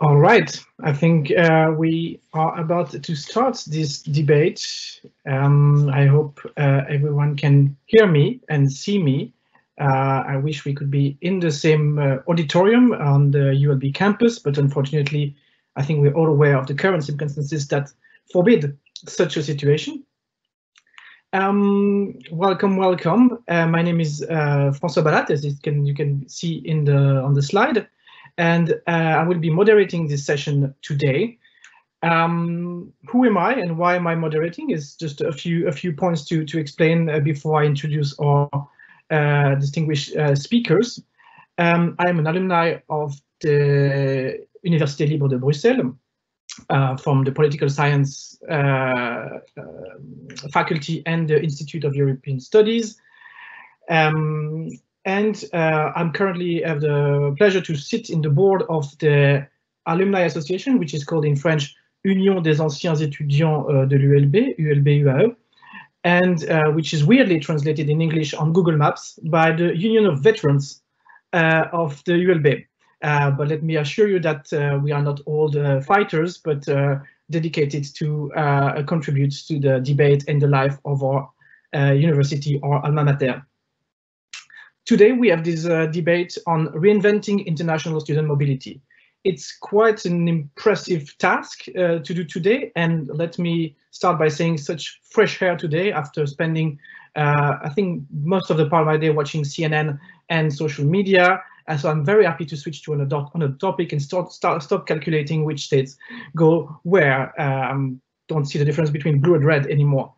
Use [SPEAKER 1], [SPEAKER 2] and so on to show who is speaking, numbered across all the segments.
[SPEAKER 1] All right, I think we are about to start this debate. I hope everyone can hear me and see me. I wish we could be in the same auditorium on the ULB campus, but unfortunately, I think we're all aware of the current circumstances that forbid such a situation. Welcome. My name is François Balat, as you can see on the slide, and I will be moderating this session today. Who am I and why am I moderating is just a few points to explain before I introduce our distinguished speakers. I am an alumni of the Université Libre de Bruxelles. From the Political Science faculty and the Institute of European Studies. And I'm currently have the pleasure to sit in the board of the Alumni Association, which is called in French Union des Anciens Étudiants de l'ULB, ULB-UAE, and which is weirdly translated in English on Google Maps by the Union of Veterans of the ULB. But let me assure you that we are not old fighters, but dedicated to contribute to the debate and the life of our university or alma mater. Today we have this debate on reinventing international student mobility. It's quite an impressive task to do today, and let me start by saying such fresh air today after spending I think most of the part of my day watching CNN and social media. And so I'm very happy to switch to on a topic and stop calculating which states go where. Don't see the difference between blue and red anymore.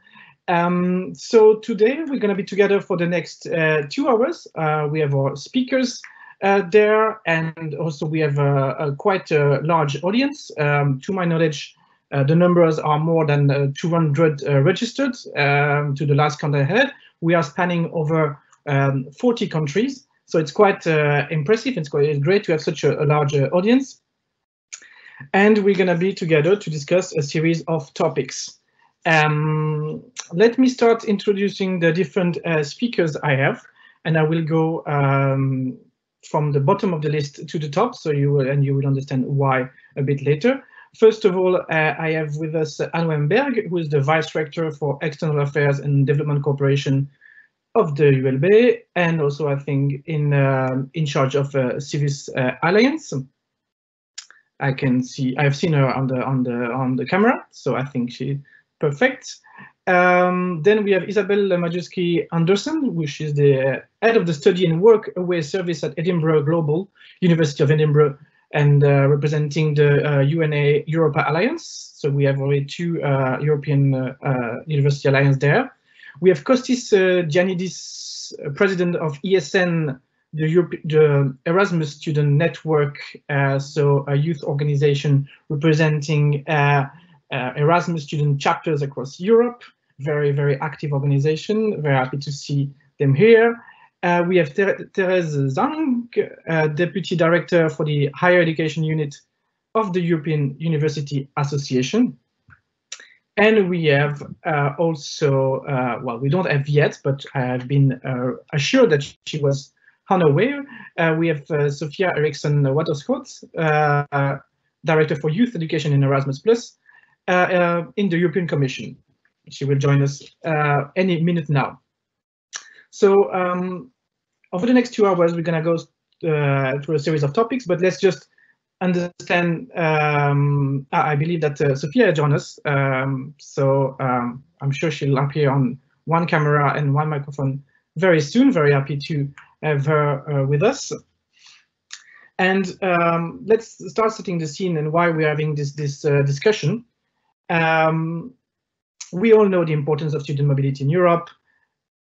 [SPEAKER 1] So today we're going to be together for the next 2 hours. We have our speakers there, and also we have a quite a large audience. To my knowledge, the numbers are more than 200 registered to the last count I had. We are spanning over 40 countries. So it's quite impressive. It's great to have such a large audience. And we're going to be together to discuss a series of topics. Let me start introducing the different speakers I have, and I will go from the bottom of the list to the top, so you will understand why a bit later. First of all, I have with us Anne Wemberg, who is the Vice Rector for External Affairs and Development Cooperation of the ULB, and also I think in charge of Civis Alliance. I've seen her on the camera, so I think she's perfect. Then we have Isabelle Majewski Anderson, which is the head of the Study and Work Away Service at Edinburgh Global, University of Edinburgh, and representing the UNA Europa Alliance. So we have already 2 European University Alliance there. We have Kostis Giannidis, president of ESN, the Erasmus Student Network, so a youth organization representing Erasmus student chapters across Europe. Very, very active organization. Very happy to see them here. We have Therese Zang, Deputy Director for the Higher Education Unit of the European University Association. And we have also, well, we don't have yet, but I have been assured that she was unaware. We have Sofia Eriksson Waterskot, Director for Youth Education in Erasmus Plus in the European Commission. She will join us any minute now. So over the next 2 hours, we're going to go through a series of topics, but let's just understand. I believe that Sophia joined us, so I'm sure she'll appear on one camera and one microphone very soon. Very happy to have her with us. And let's start setting the scene and why we're having this discussion. We all know the importance of student mobility in Europe,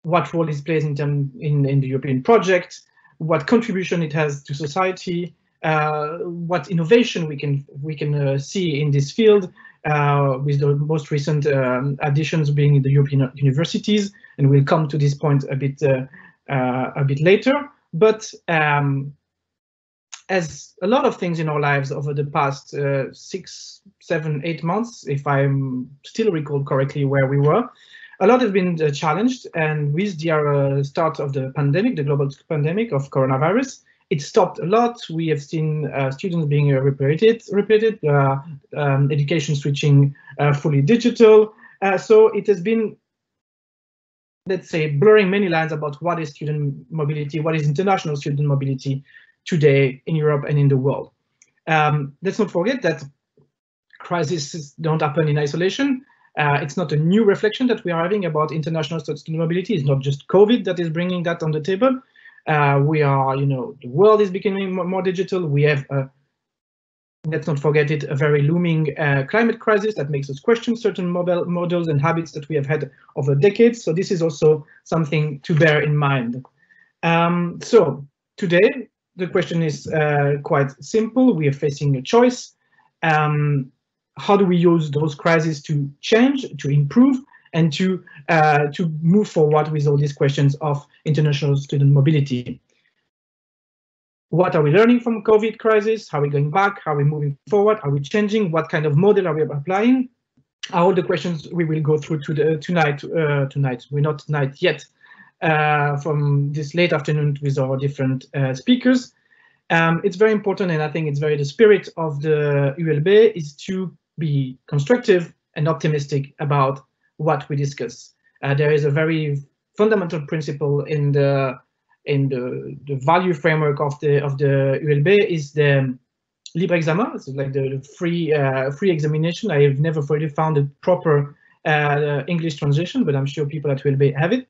[SPEAKER 1] what role it plays in the European project, what contribution it has to society, what innovation we can see in this field, with the most recent additions being the European universities, and we'll come to this point a bit later. But as a lot of things in our lives over the past 6, 7, 8 months, if I still recall correctly where we were, a lot has been challenged, and with the start of the pandemic, the global pandemic of coronavirus, it stopped a lot. We have seen students being repeated, education switching fully digital. So it has been, let's say, blurring many lines about what is student mobility, what is international student mobility today in Europe and in the world. Let's not forget that crises don't happen in isolation. It's not a new reflection that we are having about international student mobility. It's not just COVID that is bringing that on the table. We are, the world is becoming more digital. We have, let's not forget it, a very looming climate crisis that makes us question certain models and habits that we have had over decades. So this is also something to bear in mind. So today, the question is quite simple. We are facing a choice. How do we use those crises to change, to improve, and to move forward with all these questions of international student mobility? What are we learning from COVID crisis? How are we going back? How are we moving forward? Are we changing? What kind of model are we applying? Are all the questions we will go through tonight. We're not tonight yet, from this late afternoon with our different speakers. It's very important, and I think it's very the spirit of the ULB is to be constructive and optimistic about what we discuss. There is a very fundamental principle in the value framework of the ULB is the libre examen. It's like the free examination. I have never fully found a proper English translation, but I'm sure people at ULB have it.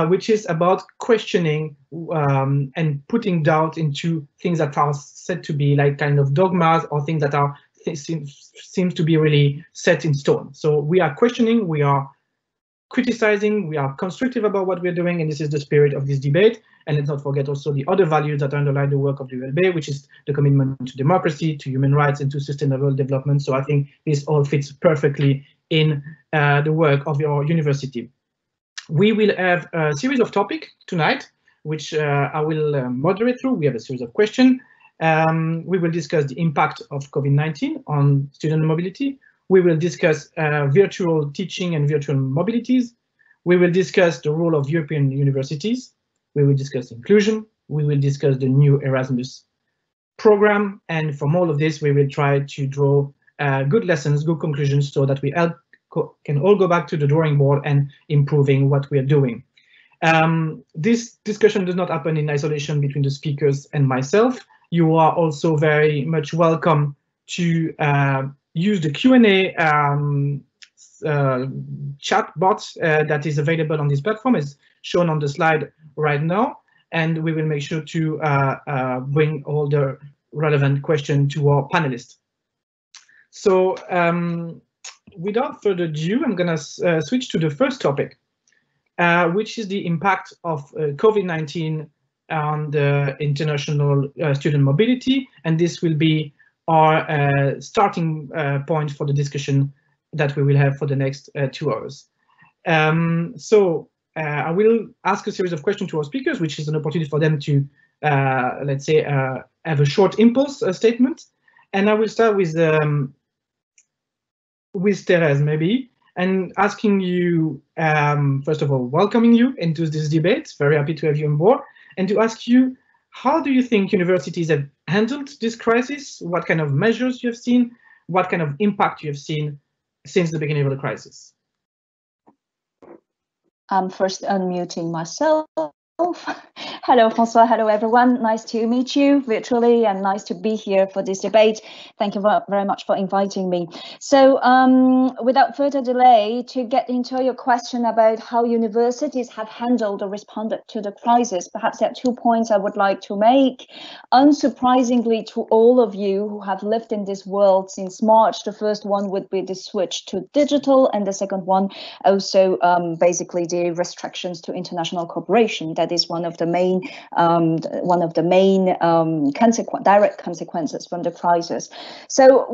[SPEAKER 1] Which is about questioning and putting doubt into things that are said to be like kind of dogmas or things that are seems to be really set in stone. So we are questioning, we are criticizing, we are constructive about what we're doing, and this is the spirit of this debate. And let's not forget also the other values that underlie the work of the ULB, which is the commitment to democracy, to human rights, and to sustainable development. So I think this all fits perfectly in the work of your university. We will have a series of topics tonight, which I will moderate through. We have a series of questions. We will discuss the impact of COVID-19 on student mobility. We will discuss virtual teaching and virtual mobilities. We will discuss the role of European universities. We will discuss inclusion. We will discuss the new Erasmus program. And from all of this, we will try to draw good lessons, good conclusions, so that we can all go back to the drawing board and improving what we are doing. This discussion does not happen in isolation between the speakers and myself. You are also very much welcome to use the Q&A chat bot that is available on this platform, as shown on the slide right now. And we will make sure to bring all the relevant questions to our panelists. So without further ado, I'm going to switch to the first topic, which is the impact of COVID-19 on the international student mobility. And this will be our starting point for the discussion that we will have for the next 2 hours. So I will ask a series of questions to our speakers, which is an opportunity for them to, let's say, have a short impulse statement. And I will start with Therese, maybe, and asking you, first of all, welcoming you into this debate. Very happy to have you on board. And to ask you, how do you think universities have handled this crisis? What kind of measures you have seen? What kind of impact you have seen since the beginning of the crisis?
[SPEAKER 2] I'm first unmuting myself. Hello, François. Hello, everyone. Nice to meet you virtually and nice to be here for this debate. Thank you very much for inviting me. So without further delay, to get into your question about how universities have handled or responded to the crisis, perhaps there are 2 points I would like to make. Unsurprisingly to all of you who have lived in this world since March, the first one would be the switch to digital, and the second one also basically the restrictions to international cooperation. That is one of the main direct consequences from the crisis. So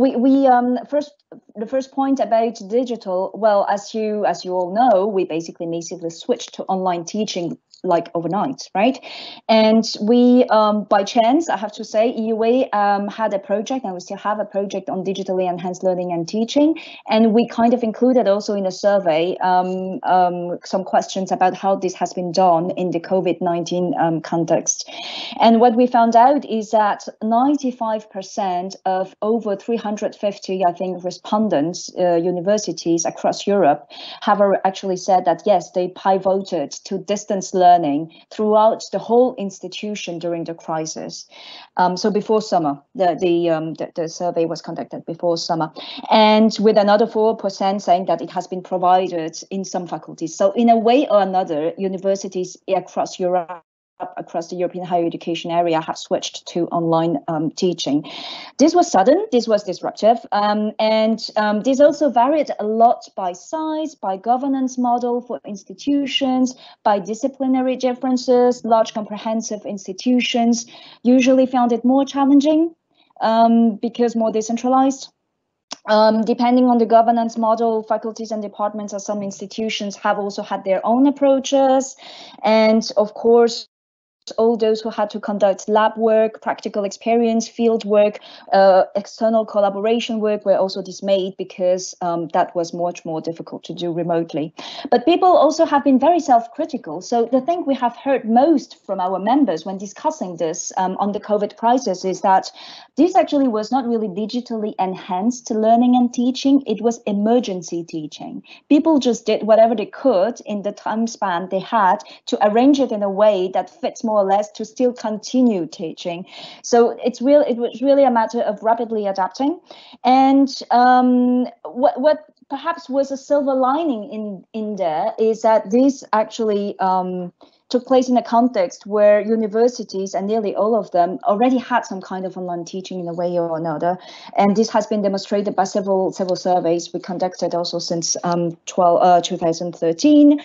[SPEAKER 2] the first point about digital. Well, as you all know, we basically massively switched to online teaching like overnight, right? And we, by chance, I have to say, EUA had a project, and we still have a project on digitally enhanced learning and teaching. And we kind of included also in a survey some questions about how this has been done in the COVID-19 context. And what we found out is that 95% of over 350, I think, respondents, universities across Europe, have actually said that, yes, they pivoted to distance learning throughout the whole institution during the crisis. So before summer, the survey was conducted before summer, and with another 4% saying that it has been provided in some faculties. So in a way or another, universities across Europe, across the European higher education area, have switched to online teaching. This was sudden, this was disruptive, and this also varied a lot by size, by governance model for institutions, by disciplinary differences. Large comprehensive institutions usually found it more challenging because more decentralized. Depending on the governance model, faculties and departments of some institutions have also had their own approaches. And of course, all those who had to conduct lab work, practical experience, field work, external collaboration work were also dismayed because that was much more difficult to do remotely. But people also have been very self-critical. So the thing we have heard most from our members when discussing this on the COVID crisis is that this actually was not really digitally enhanced learning and teaching. It was emergency teaching. People just did whatever they could in the time span they had to arrange it in a way that fits more or less to still continue teaching. So it was really a matter of rapidly adapting. And what perhaps was a silver lining in there is that this actually took place in a context where universities, and nearly all of them, already had some kind of online teaching in a way or another. And this has been demonstrated by several surveys we conducted also since 2013.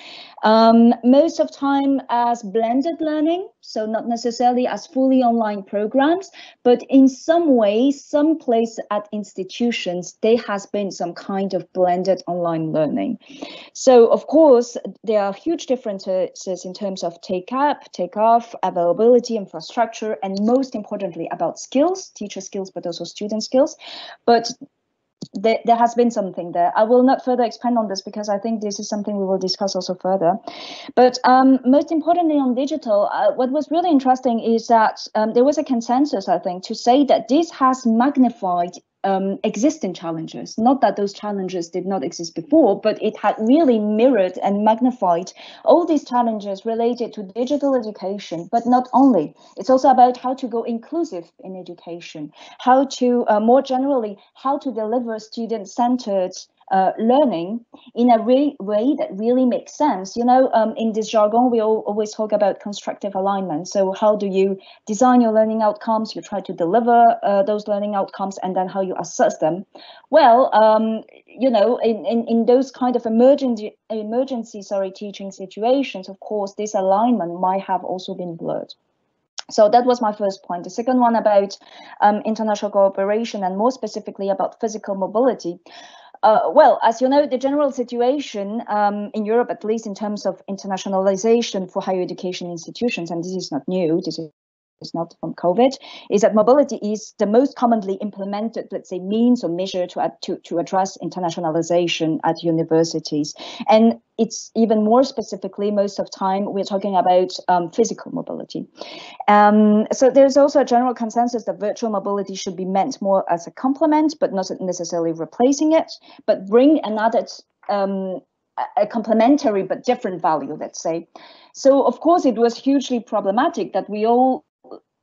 [SPEAKER 2] Most of time as blended learning, so not necessarily as fully online programs, but in some way, some place at institutions, there has been some kind of blended online learning. So of course, there are huge differences in terms of take up, take off, availability, infrastructure, and most importantly about skills, teacher skills, but also student skills. But there has been something there. I will not further expand on this because I think this is something we will discuss also further. But most importantly on digital, what was really interesting is that there was a consensus, I think, to say that this has magnified existing challenges. Not that those challenges did not exist before, but it had really mirrored and magnified all these challenges related to digital education. But not only, it's also about how to go inclusive in education, how to more generally, how to deliver student-centered learning in a way that really makes sense. You know, in this jargon, we always talk about constructive alignment. So how do you design your learning outcomes? You try to deliver those learning outcomes, and then how you assess them. Well, you know, in those kind of emergency teaching situations, of course, this alignment might have also been blurred. So that was my first point. The second one about international cooperation, and more specifically about physical mobility. Well, as you know, the general situation in Europe, at least in terms of internationalization for higher education institutions, and this is not new, this is not from COVID, is that mobility is the most commonly implemented, let's say, means or measure to address internationalization at universities. And it's even more specifically, most of time, we're talking about physical mobility. So there's also a general consensus that virtual mobility should be meant more as a complement, but not necessarily replacing it, but bring another a complementary but different value, let's say. So of course it was hugely problematic that we all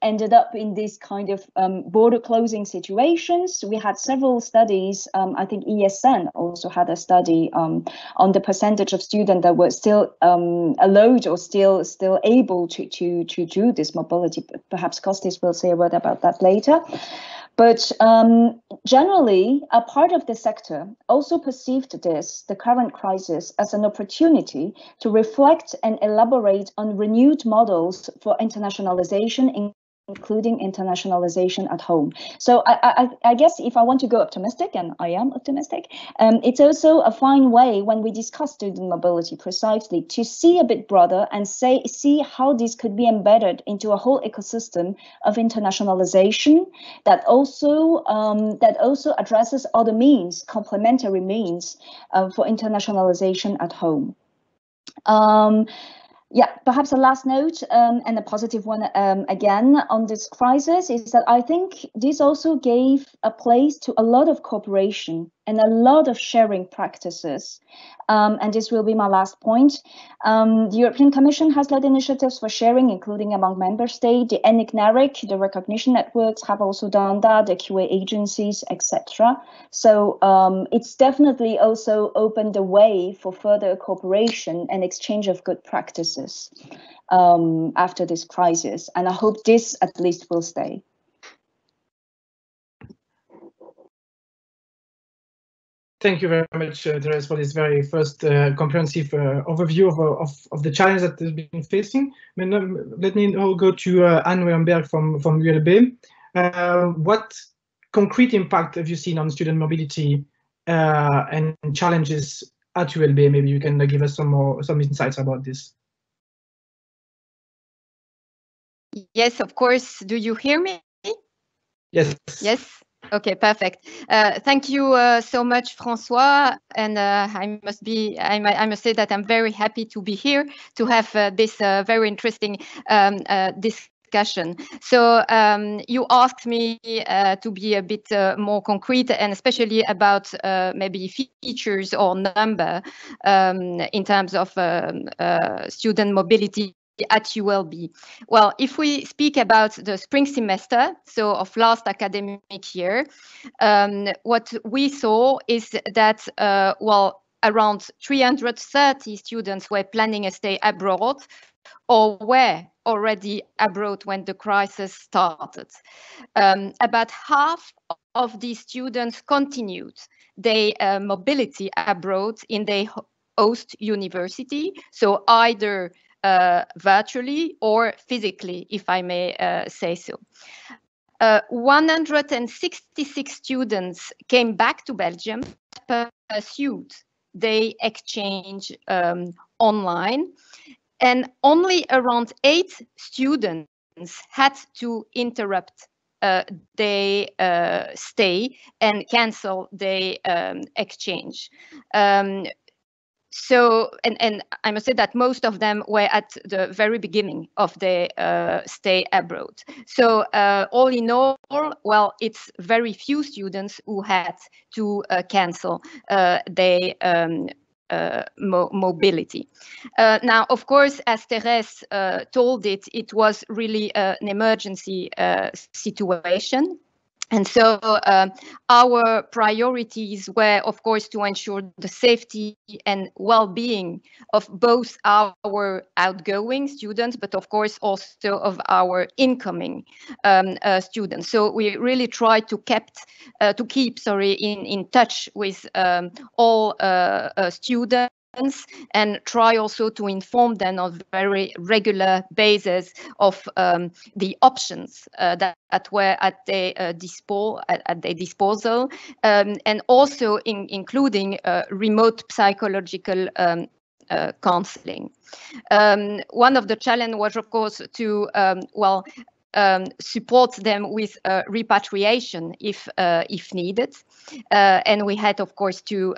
[SPEAKER 2] ended up in this kind of border closing situations. We had several studies. I think ESN also had a study on the percentage of students that were still allowed or still able to do this mobility. Perhaps Kostis will say a word about that later. But generally, a part of the sector also perceived the current crisis, as an opportunity to reflect and elaborate on renewed models for internationalization, including internationalization at home. So I guess if I want to go optimistic, and I am optimistic, it's also a fine way when we discuss student mobility precisely to see a bit broader and see how this could be embedded into a whole ecosystem of internationalization that also addresses other means, complementary means for internationalization at home. Yeah, perhaps a last note and a positive one again on this crisis is that I think this also gave a place to a lot of cooperation and a lot of sharing practices. And this will be my last point. The European Commission has led initiatives for sharing, including among member states. The ENIC, the recognition networks have also done that, the QA agencies, etc. So it's definitely also opened the way for further cooperation and exchange of good practices after this crisis. And I hope this at least will stay.
[SPEAKER 1] Thank you very much, Therese, for this very first comprehensive overview of the challenges that we've been facing. Let me now go to Anne Wernberg from ULB. What concrete impact have you seen on student mobility and challenges at ULB? Maybe you can give us some insights about this.
[SPEAKER 3] Yes, of course. Do you hear me?
[SPEAKER 1] Yes.
[SPEAKER 3] Yes. Okay, perfect. Thank you so much, François. And I must say that I'm very happy to be here to have this very interesting discussion. So you asked me to be a bit more concrete, and especially about maybe features or number in terms of student mobility at ULB. Well, if we speak about the spring semester, so of last academic year, what we saw is that, well, around 330 students were planning a stay abroad or were already abroad when the crisis started. About half of these students continued their mobility abroad in their host university, so either virtually or physically, if I may say so. 166 students came back to Belgium, pursued their exchange online, and only around 8 students had to interrupt their stay and cancel their exchange. So, and I must say that most of them were at the very beginning of their stay abroad. So all in all, well, it's very few students who had to cancel their mobility. Now, of course, as Therese told it, it was really an emergency situation. And so our priorities were, of course, to ensure the safety and well-being of both our outgoing students, but of course also of our incoming students. So we really tried to keep in touch with all students, and try also to inform them on a very regular basis of the options that were at their disposal, and also including remote psychological counseling. One of the challenges was, of course, to support them with repatriation if needed. And we had, of course, to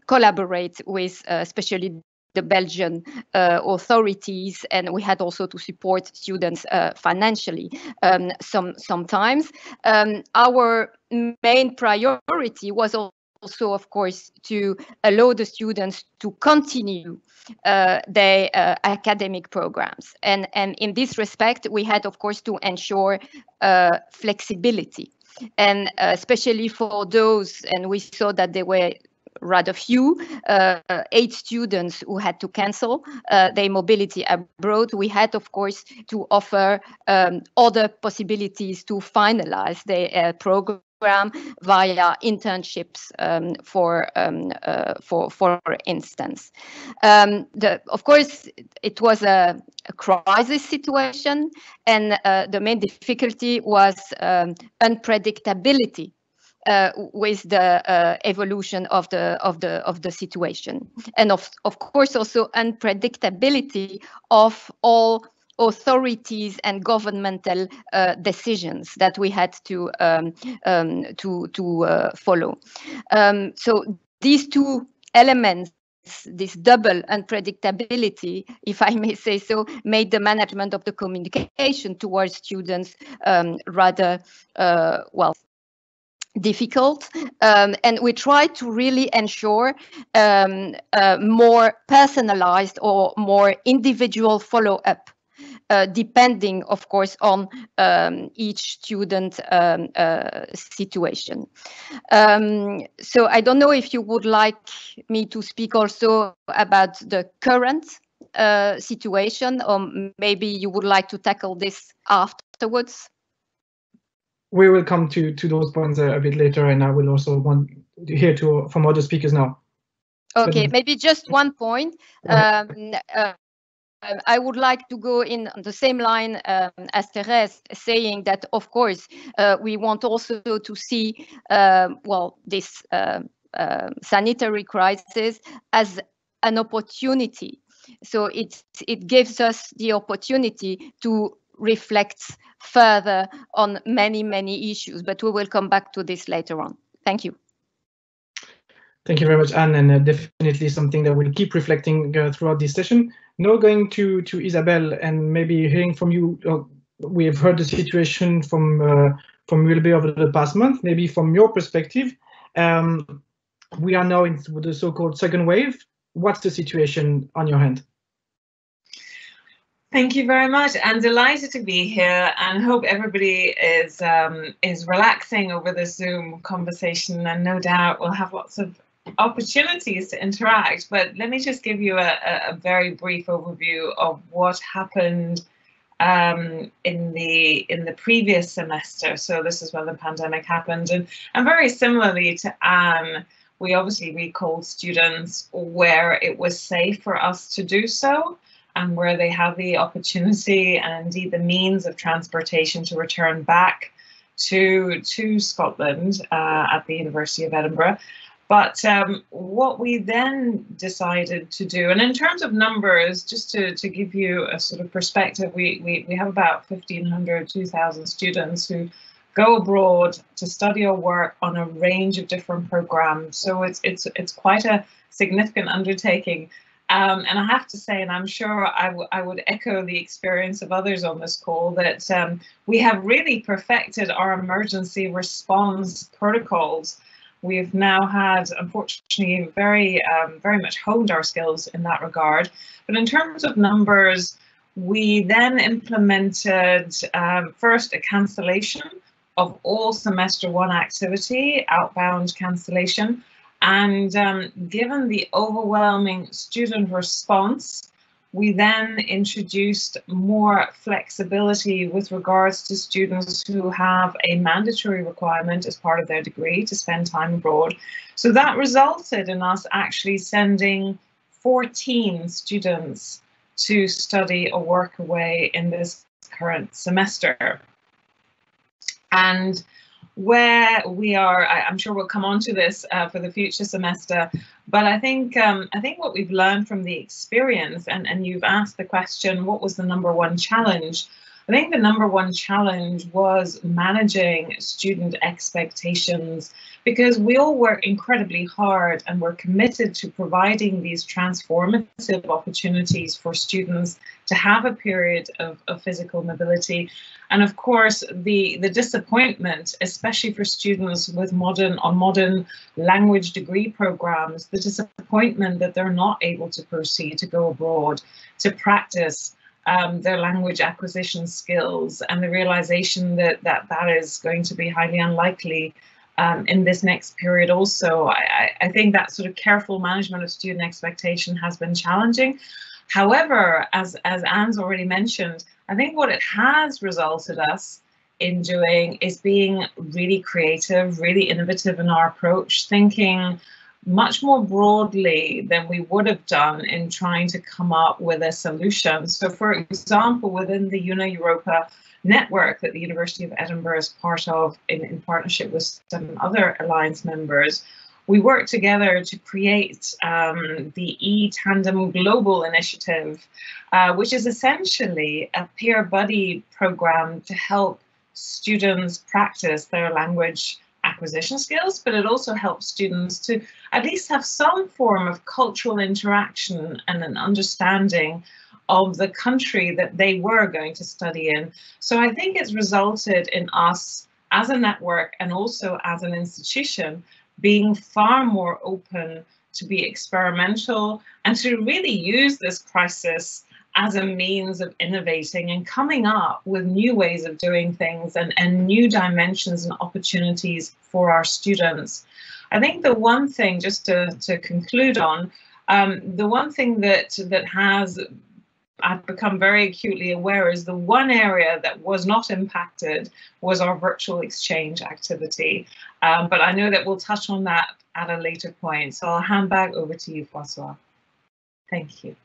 [SPEAKER 3] collaborate with especially the Belgian authorities, and we had also to support students financially sometimes. Our main priority was also, of course, to allow the students to continue their academic programs. And in this respect, we had, of course, to ensure flexibility. And especially for those, and we saw that there were rather few, 8 students who had to cancel their mobility abroad. We had, of course, to offer other possibilities to finalize their program. via internships, for instance. Of course, it was a crisis situation, and the main difficulty was unpredictability with the evolution of the situation, and of course also unpredictability of all authorities and governmental decisions that we had to follow. So these two elements, this double unpredictability, if I may say so, made the management of the communication towards students rather difficult, and we try to really ensure more personalized or more individual follow-up, depending, of course, on each student situation. So I don't know if you would like me to speak also about the current situation, or maybe you would like to tackle this afterwards.
[SPEAKER 1] We will come to those points a bit later, and I will also want to hear from other speakers now.
[SPEAKER 3] Okay, maybe just one point. I would like to go in on the same line as Therese, saying that, of course, we want also to see, this sanitary crisis as an opportunity. So it gives us the opportunity to reflect further on many issues, but we will come back to this later on. Thank you.
[SPEAKER 1] Thank you very much, Anne, and definitely something that we'll keep reflecting throughout this session. Now going to Isabelle, and maybe hearing from you. We have heard the situation from Wilby over the past month. Maybe from your perspective, we are now in the so-called second wave. What's the situation on your hand?
[SPEAKER 4] Thank you very much. I'm delighted to be here, and hope everybody is relaxing over the Zoom conversation, and no doubt we'll have lots of opportunities to interact. But let me just give you a very brief overview of what happened in the previous semester. So this is when the pandemic happened, and very similarly to Anne, we obviously recalled students where it was safe for us to do so, and where they have the opportunity and indeed the means of transportation to return back to Scotland at the University of Edinburgh. But what we then decided to do, and in terms of numbers, just to give you a sort of perspective, we have about 1,500, 2,000 students who go abroad to study or work on a range of different programs. So it's quite a significant undertaking. And I have to say, and I'm sure I would echo the experience of others on this call, that we have really perfected our emergency response protocols. We've now had, unfortunately, very much honed our skills in that regard. But in terms of numbers, we then implemented first a cancellation of all semester one activity, outbound cancellation. And given the overwhelming student response, we then introduced more flexibility with regards to students who have a mandatory requirement as part of their degree to spend time abroad. So that resulted in us actually sending 14 students to study or work away in this current semester. And where we are, I'm sure we'll come on to this for the future semester, but I think what we've learned from the experience, and you've asked the question, what was the number one challenge? I think the number one challenge was managing student expectations, because we all work incredibly hard and we're committed to providing these transformative opportunities for students to have a period of physical mobility. And of course, the disappointment, especially for students with modern language degree programs, the disappointment that they're not able to proceed to go abroad, to practice their language acquisition skills, and the realization that is going to be highly unlikely in this next period also. I think that sort of careful management of student expectation has been challenging. However, as Anne's already mentioned, I think what it has resulted us in doing is being really creative, really innovative in our approach, thinking much more broadly than we would have done in trying to come up with a solution. So, for example, within the Una Europa network that the University of Edinburgh is part of in partnership with 7 other Alliance members, we work together to create the eTandem Global Initiative, which is essentially a peer buddy program to help students practice their language acquisition skills, but it also helps students to at least have some form of cultural interaction and an understanding of the country that they were going to study in. So I think it's resulted in us as a network and also as an institution being far more open to be experimental and to really use this crisis as a means of innovating and coming up with new ways of doing things and new dimensions and opportunities for our students. I think the one thing, just to conclude on, the one thing that I've become very acutely aware is the one area that was not impacted was our virtual exchange activity. But I know that we'll touch on that at a later point. So I'll hand back over to you, Francois. Thank you.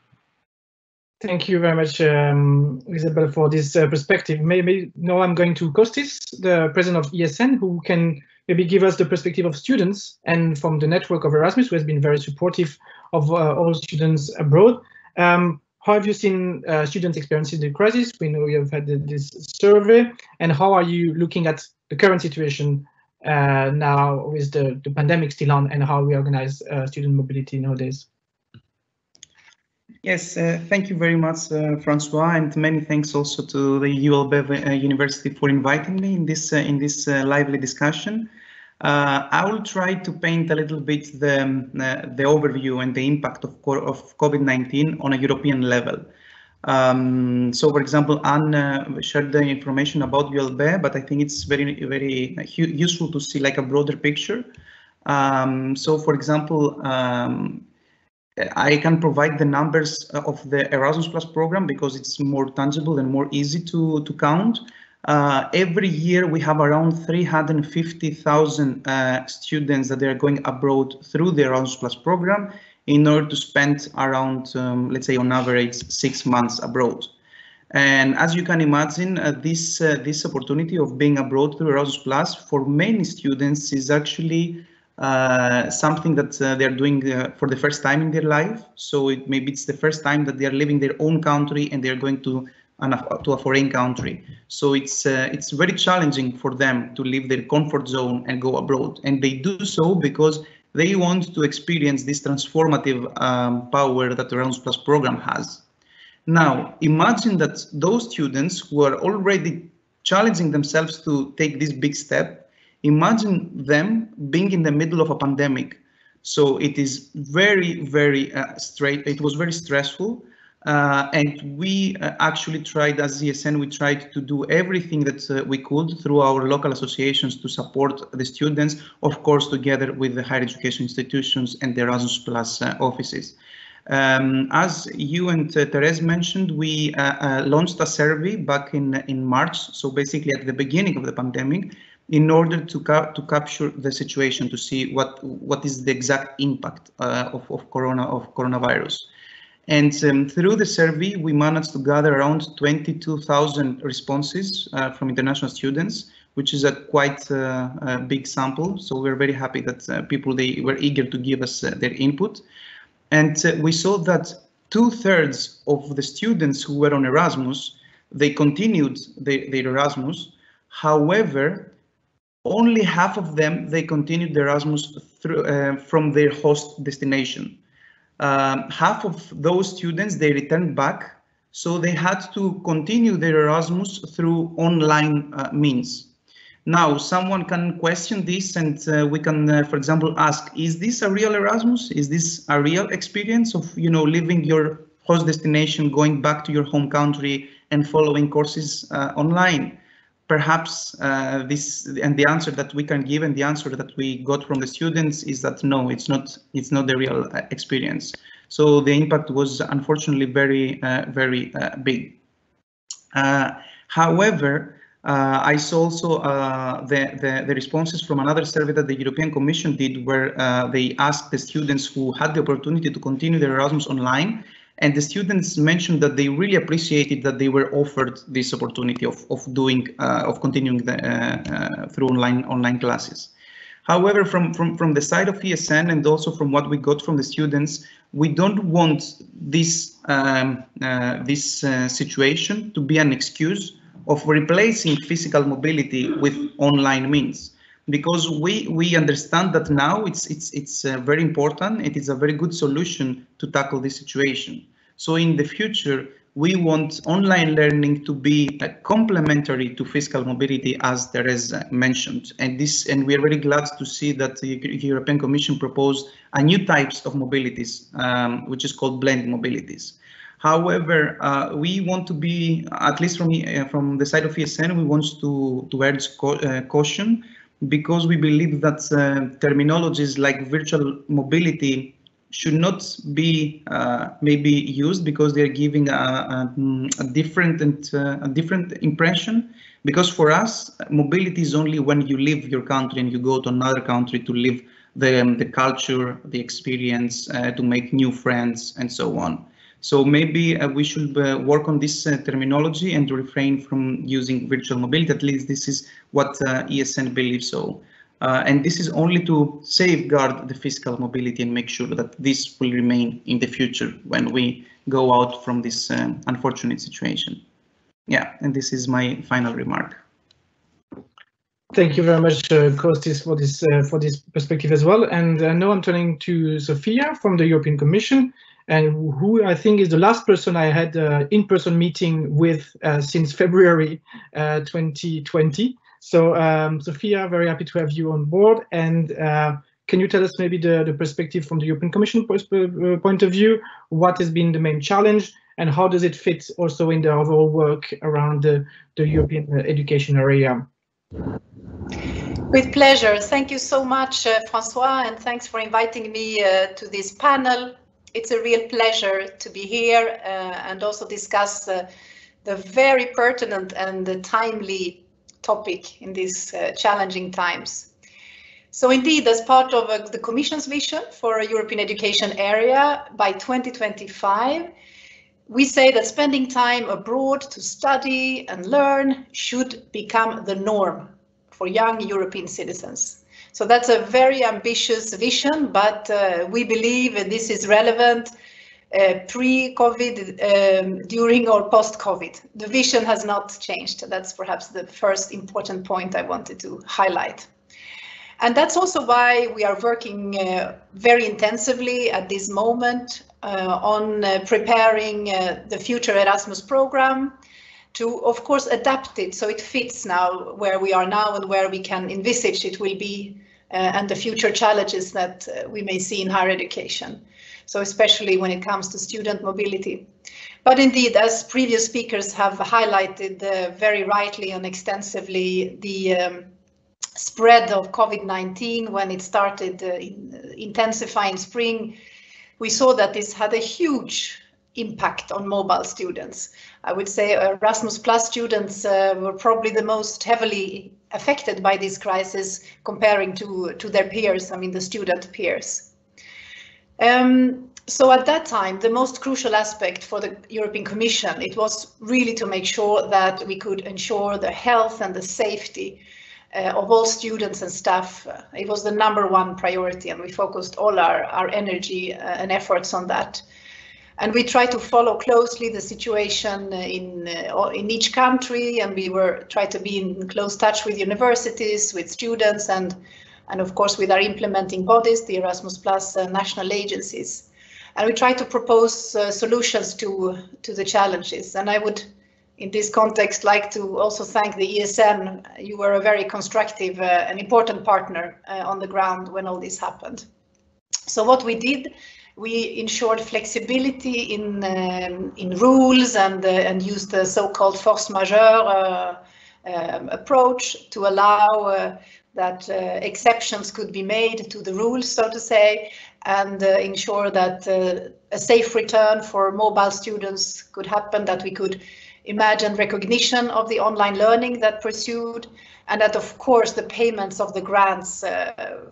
[SPEAKER 1] Thank you very much, Isabel, for this perspective. Maybe now I'm going to Kostis, the president of ESN, who can maybe give us the perspective of students and from the network of Erasmus, who has been very supportive of all students abroad. How have you seen students experiencing the crisis? We know you have had this survey, and how are you looking at the current situation now with the pandemic still on, and how we organize student mobility nowadays?
[SPEAKER 5] Yes, thank you very much, Francois, and many thanks also to the ULB University for inviting me in this lively discussion. I will try to paint a little bit the overview and the impact of COVID-19 on a European level. So, for example, Anne shared the information about ULB, but I think it's very useful to see like a broader picture. So, for example, I can provide the numbers of the Erasmus Plus program because it's more tangible and more easy to count. Every year we have around 350,000 students that they are going abroad through the Erasmus Plus program in order to spend around, let's say on average, 6 months abroad. And as you can imagine, this opportunity of being abroad through Erasmus Plus for many students is actually something that they're doing for the first time in their life. So maybe it's the first time that they are leaving their own country and they're going to a foreign country. So it's very challenging for them to leave their comfort zone and go abroad. And they do so because they want to experience this transformative power that the Erasmus Plus program has. Now, imagine that those students who are already challenging themselves to take this big step, imagine them being in the middle of a pandemic. So it is very stressful. And we actually tried, as ESN, we tried to do everything that we could through our local associations to support the students, of course, together with the higher education institutions and the Erasmus Plus offices. As you and Therese mentioned, we launched a survey back in March, so basically at the beginning of the pandemic, in order to capture the situation, to see what is the exact impact of coronavirus. And through the survey, we managed to gather around 22,000 responses from international students, which is a quite big sample. So we're very happy that they were eager to give us their input. And we saw that 2/3 of the students who were on Erasmus, they continued their Erasmus. However, only half of them, they continued their Erasmus from their host destination. Half of those students, they returned back, so they had to continue their Erasmus through online means. Now, someone can question this, and we can, for example, ask, is this a real Erasmus? Is this a real experience of, leaving your host destination, going back to your home country and following courses online? Perhaps the answer that we can give and the answer that we got from the students is that no, it's not the real experience. So the impact was unfortunately very big. However, I saw also the responses from another survey that the European Commission did, where they asked the students who had the opportunity to continue their Erasmus online, and the students mentioned that they really appreciated that they were offered this opportunity of continuing through online classes. However, from the side of ESN and also from what we got from the students, we don't want this situation to be an excuse of replacing physical mobility with online means, because we understand that now it's very important. It is a very good solution to tackle this situation. So in the future, we want online learning to be complementary to physical mobility, as Therese mentioned, and we are very glad to see that the European Commission proposed a new types of mobilities, which is called blended mobilities. However, we want to be, at least from the side of ESN, we want to urge caution, because we believe that terminologies like virtual mobility should not be maybe used, because they're giving a different impression. Because for us, mobility is only when you leave your country and you go to another country to live the culture, the experience, to make new friends, and so on. So maybe we should work on this terminology and refrain from using virtual mobility. At least this is what ESN believes so. And this is only to safeguard the physical mobility and make sure that this will remain in the future when we go out from this unfortunate situation. Yeah, and this is my final remark.
[SPEAKER 1] Thank you very much, Kostis, for this perspective as well. And now I'm turning to Sophia from the European Commission, and who I think is the last person I had in-person meeting with since February 2020. So Sophia, very happy to have you on board. And can you tell us maybe the perspective from the European Commission point of view? What has been the main challenge, and how does it fit also in the overall work around the European education area?
[SPEAKER 6] With pleasure. Thank you so much, Francois, and thanks for inviting me to this panel. It's a real pleasure to be here and also discuss the very pertinent and timely topic in these challenging times. So indeed, as part of the Commission's vision for a European education area by 2025, we say that spending time abroad to study and learn should become the norm for young European citizens. So that's a very ambitious vision, but we believe this is relevant pre-COVID, during or post-COVID. The vision has not changed. That's perhaps the first important point I wanted to highlight. And that's also why we are working very intensively at this moment on preparing the future Erasmus program to, of course, adapt it so it fits now where we are now and where we can envisage it will be and the future challenges that we may see in higher education. So especially when it comes to student mobility. But indeed, as previous speakers have highlighted very rightly and extensively, the spread of COVID-19, when it started intensifying in spring, we saw that this had a huge impact on mobile students. I would say Erasmus Plus students were probably the most heavily affected by this crisis comparing to their peers, I mean the student peers. So at that time, the most crucial aspect for the European Commission, it was really to make sure that we could ensure the health and the safety of all students and staff. It was the #1 priority, and we focused all our energy and efforts on that. And we try to follow closely the situation in each country, and we try to be in close touch with universities, with students, and of course with our implementing bodies, the Erasmus Plus national agencies. And we try to propose solutions to the challenges. And I would, in this context, like to also thank the ESN. You were a very constructive and important partner on the ground when all this happened. So what we did, we ensured flexibility in rules and used the so-called force majeure approach to allow that exceptions could be made to the rules, so to say, and ensure that a safe return for mobile students could happen, that we could imagined recognition of the online learning that pursued, and that of course the payments of the grants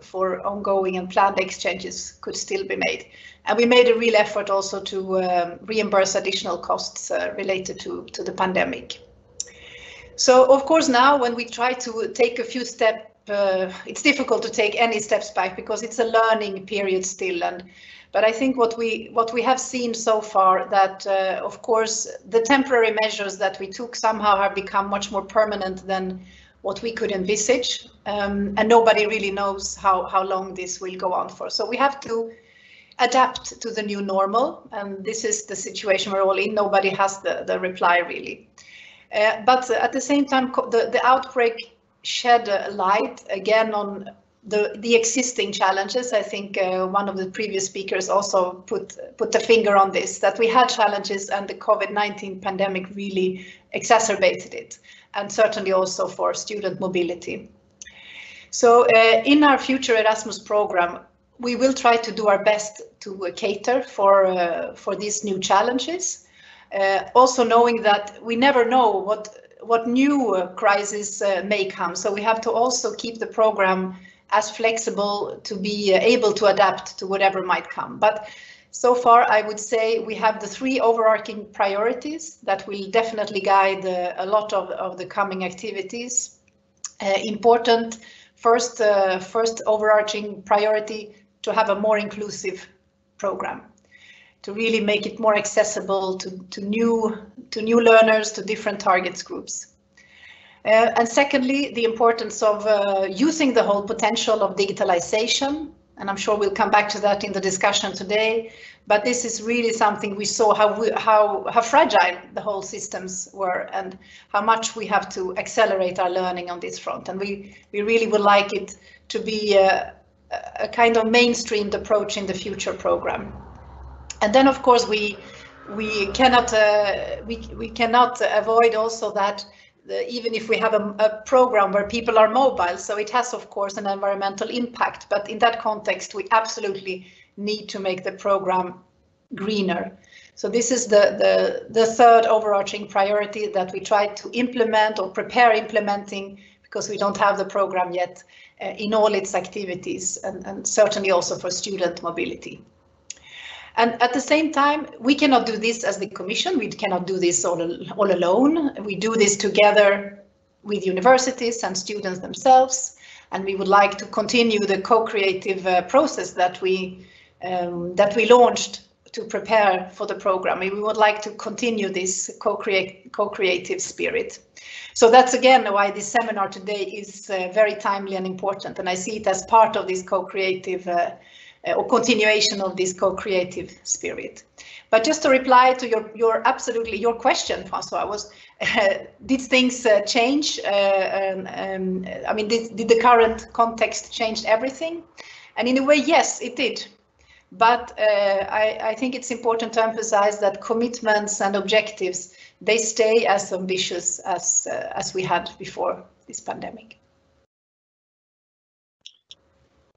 [SPEAKER 6] for ongoing and planned exchanges could still be made. And we made a real effort also to reimburse additional costs related to the pandemic. So of course now when we try to take a few steps, it's difficult to take any steps back because it's a learning period still. But I think what we have seen so far that of course the temporary measures that we took somehow have become much more permanent than what we could envisage, and nobody really knows how long this will go on for. So we have to adapt to the new normal, and this is the situation we're all in. Nobody has the reply really. But at the same time, the outbreak shed a light again on the existing challenges. I think one of the previous speakers also put the finger on this, that we had challenges and the COVID-19 pandemic really exacerbated it, and certainly also for student mobility. So in our future Erasmus program, we will try to do our best to cater for these new challenges. Also knowing that we never know what new crisis may come. So we have to also keep the program as flexible to be able to adapt to whatever might come. But so far, I would say we have the 3 overarching priorities that will definitely guide a lot of the coming activities. Important, first overarching priority, to have a more inclusive program, to really make it more accessible to new learners, to different target groups. And secondly, the importance of using the whole potential of digitalisation, and I'm sure we'll come back to that in the discussion today. But this is really something we saw how fragile the whole systems were, and how much we have to accelerate our learning on this front. And we really would like it to be a kind of mainstreamed approach in the future program. And then, of course, we cannot avoid also that even if we have a program where people are mobile, so it has, of course, an environmental impact. But in that context, we absolutely need to make the program greener. So this is the third overarching priority that we try to implement or prepare implementing, because we don't have the program yet in all its activities, and certainly also for student mobility. And at the same time, we cannot do this as the Commission. We cannot do this all alone. We do this together with universities and students themselves. And we would like to continue the co-creative process that we launched to prepare for the program. We would like to continue this co-creative spirit. So that's again why this seminar today is very timely and important. And I see it as part of this co-creative or continuation of this co-creative spirit. But just to reply to your question, François, was did things change? I mean, did the current context change everything? And in a way, yes, it did. But I think it's important to emphasize that commitments and objectives, they stay as ambitious as we had before this pandemic.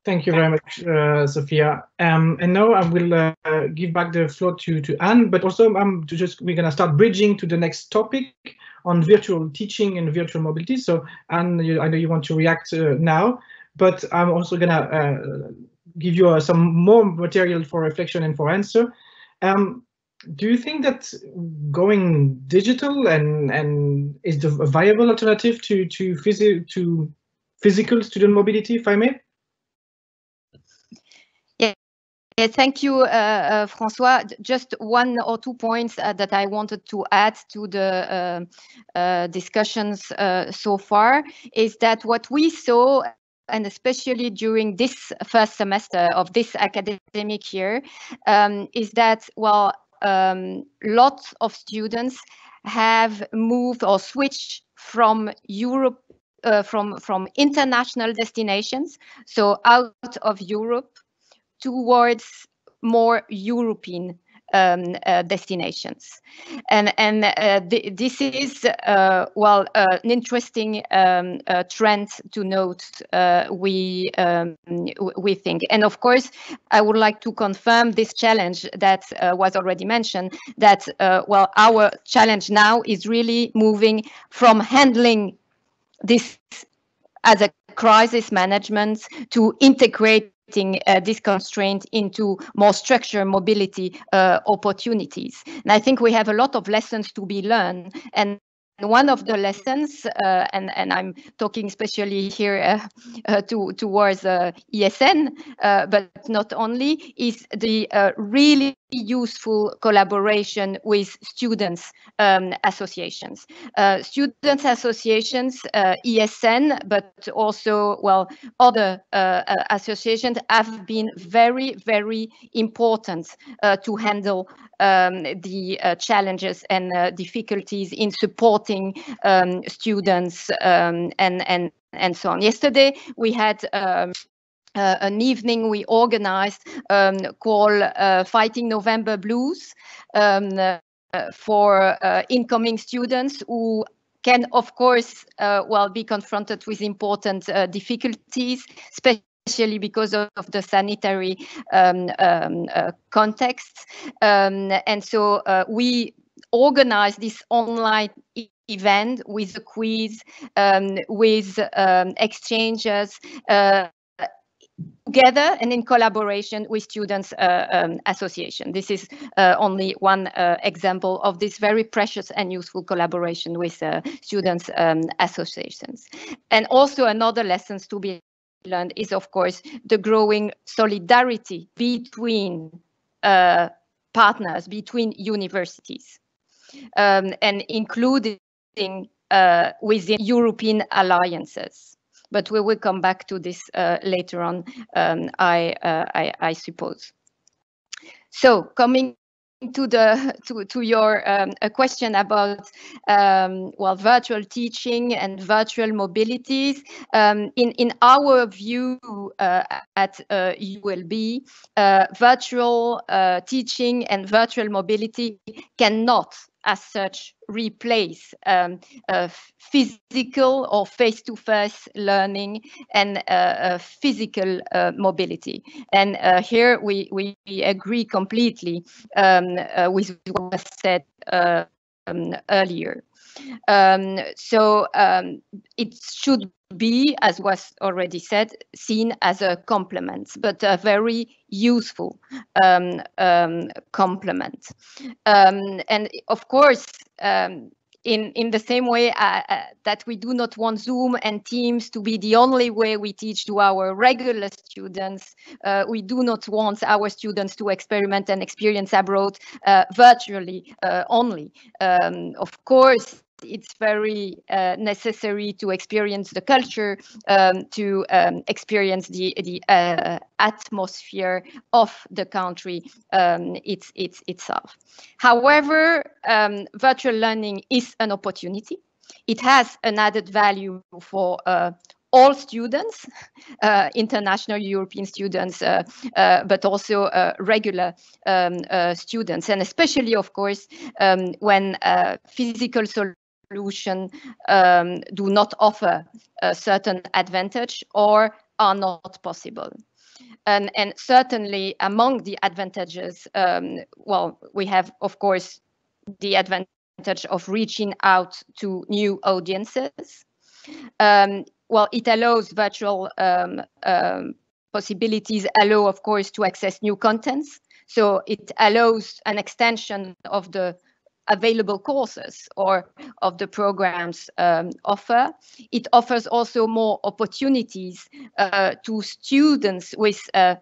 [SPEAKER 1] Thank you very much, Sophia. And now I will give back the floor to Anne, but also we're going to start bridging to the next topic on virtual teaching and virtual mobility. So Anne, I know you want to react now, but I'm also going to give you some more material for reflection and for answer. Do you think that going digital and is a viable alternative to physical student mobility, if I may?
[SPEAKER 3] Yeah, thank you, François. Just 1 or 2 points that I wanted to add to the discussions so far is that what we saw, and especially during this first semester of this academic year, is that, well, lots of students have moved or switched from Europe, from international destinations, so out of Europe, towards more European destinations. And this is, well, an interesting trend to note, we think. And of course, I would like to confirm this challenge that was already mentioned, that, well, our challenge now is really moving from handling this as a crisis management to integrating this constraint into more structured mobility opportunities. And I think we have a lot of lessons to be learned. And one of the lessons, and I'm talking especially here towards ESN, but not only, is the really useful collaboration with students associations. Students associations, ESN, but also, well, other associations have been very, very important to handle the challenges and difficulties in supporting students and so on. Yesterday, we had an evening we organized called Fighting November Blues for incoming students who can, of course, well, be confronted with important difficulties, especially because of the sanitary context. And so we organized this online event with a quiz, with exchanges, together and in collaboration with Students Association. This is only one example of this very precious and useful collaboration with Students Associations. And also another lessons to be learned is, of course, the growing solidarity between partners, between universities, and including within European alliances. But we will come back to this later on, I suppose. So coming to your question about well, virtual teaching and virtual mobilities, in our view at ULB, virtual teaching and virtual mobility cannot as such replace physical or face-to-face learning and physical mobility. And here we agree completely with what was said earlier. So it should be, as was already said, seen as a complement, but a very useful complement. And of course, in the same way that we do not want Zoom and Teams to be the only way we teach to our regular students, we do not want our students to experiment and experience abroad virtually only. Of course, it's very necessary to experience the culture, to experience the atmosphere of the country itself. However, virtual learning is an opportunity. It has an added value for all students, international European students, but also regular students, and especially, of course, when physical solutions do not offer a certain advantage or are not possible. And certainly among the advantages, well, we have, of course, the advantage of reaching out to new audiences. Well, it allows virtual possibilities allow, of course, to access new contents. So it allows an extension of the available courses or of the programs offer. It offers also more opportunities to students with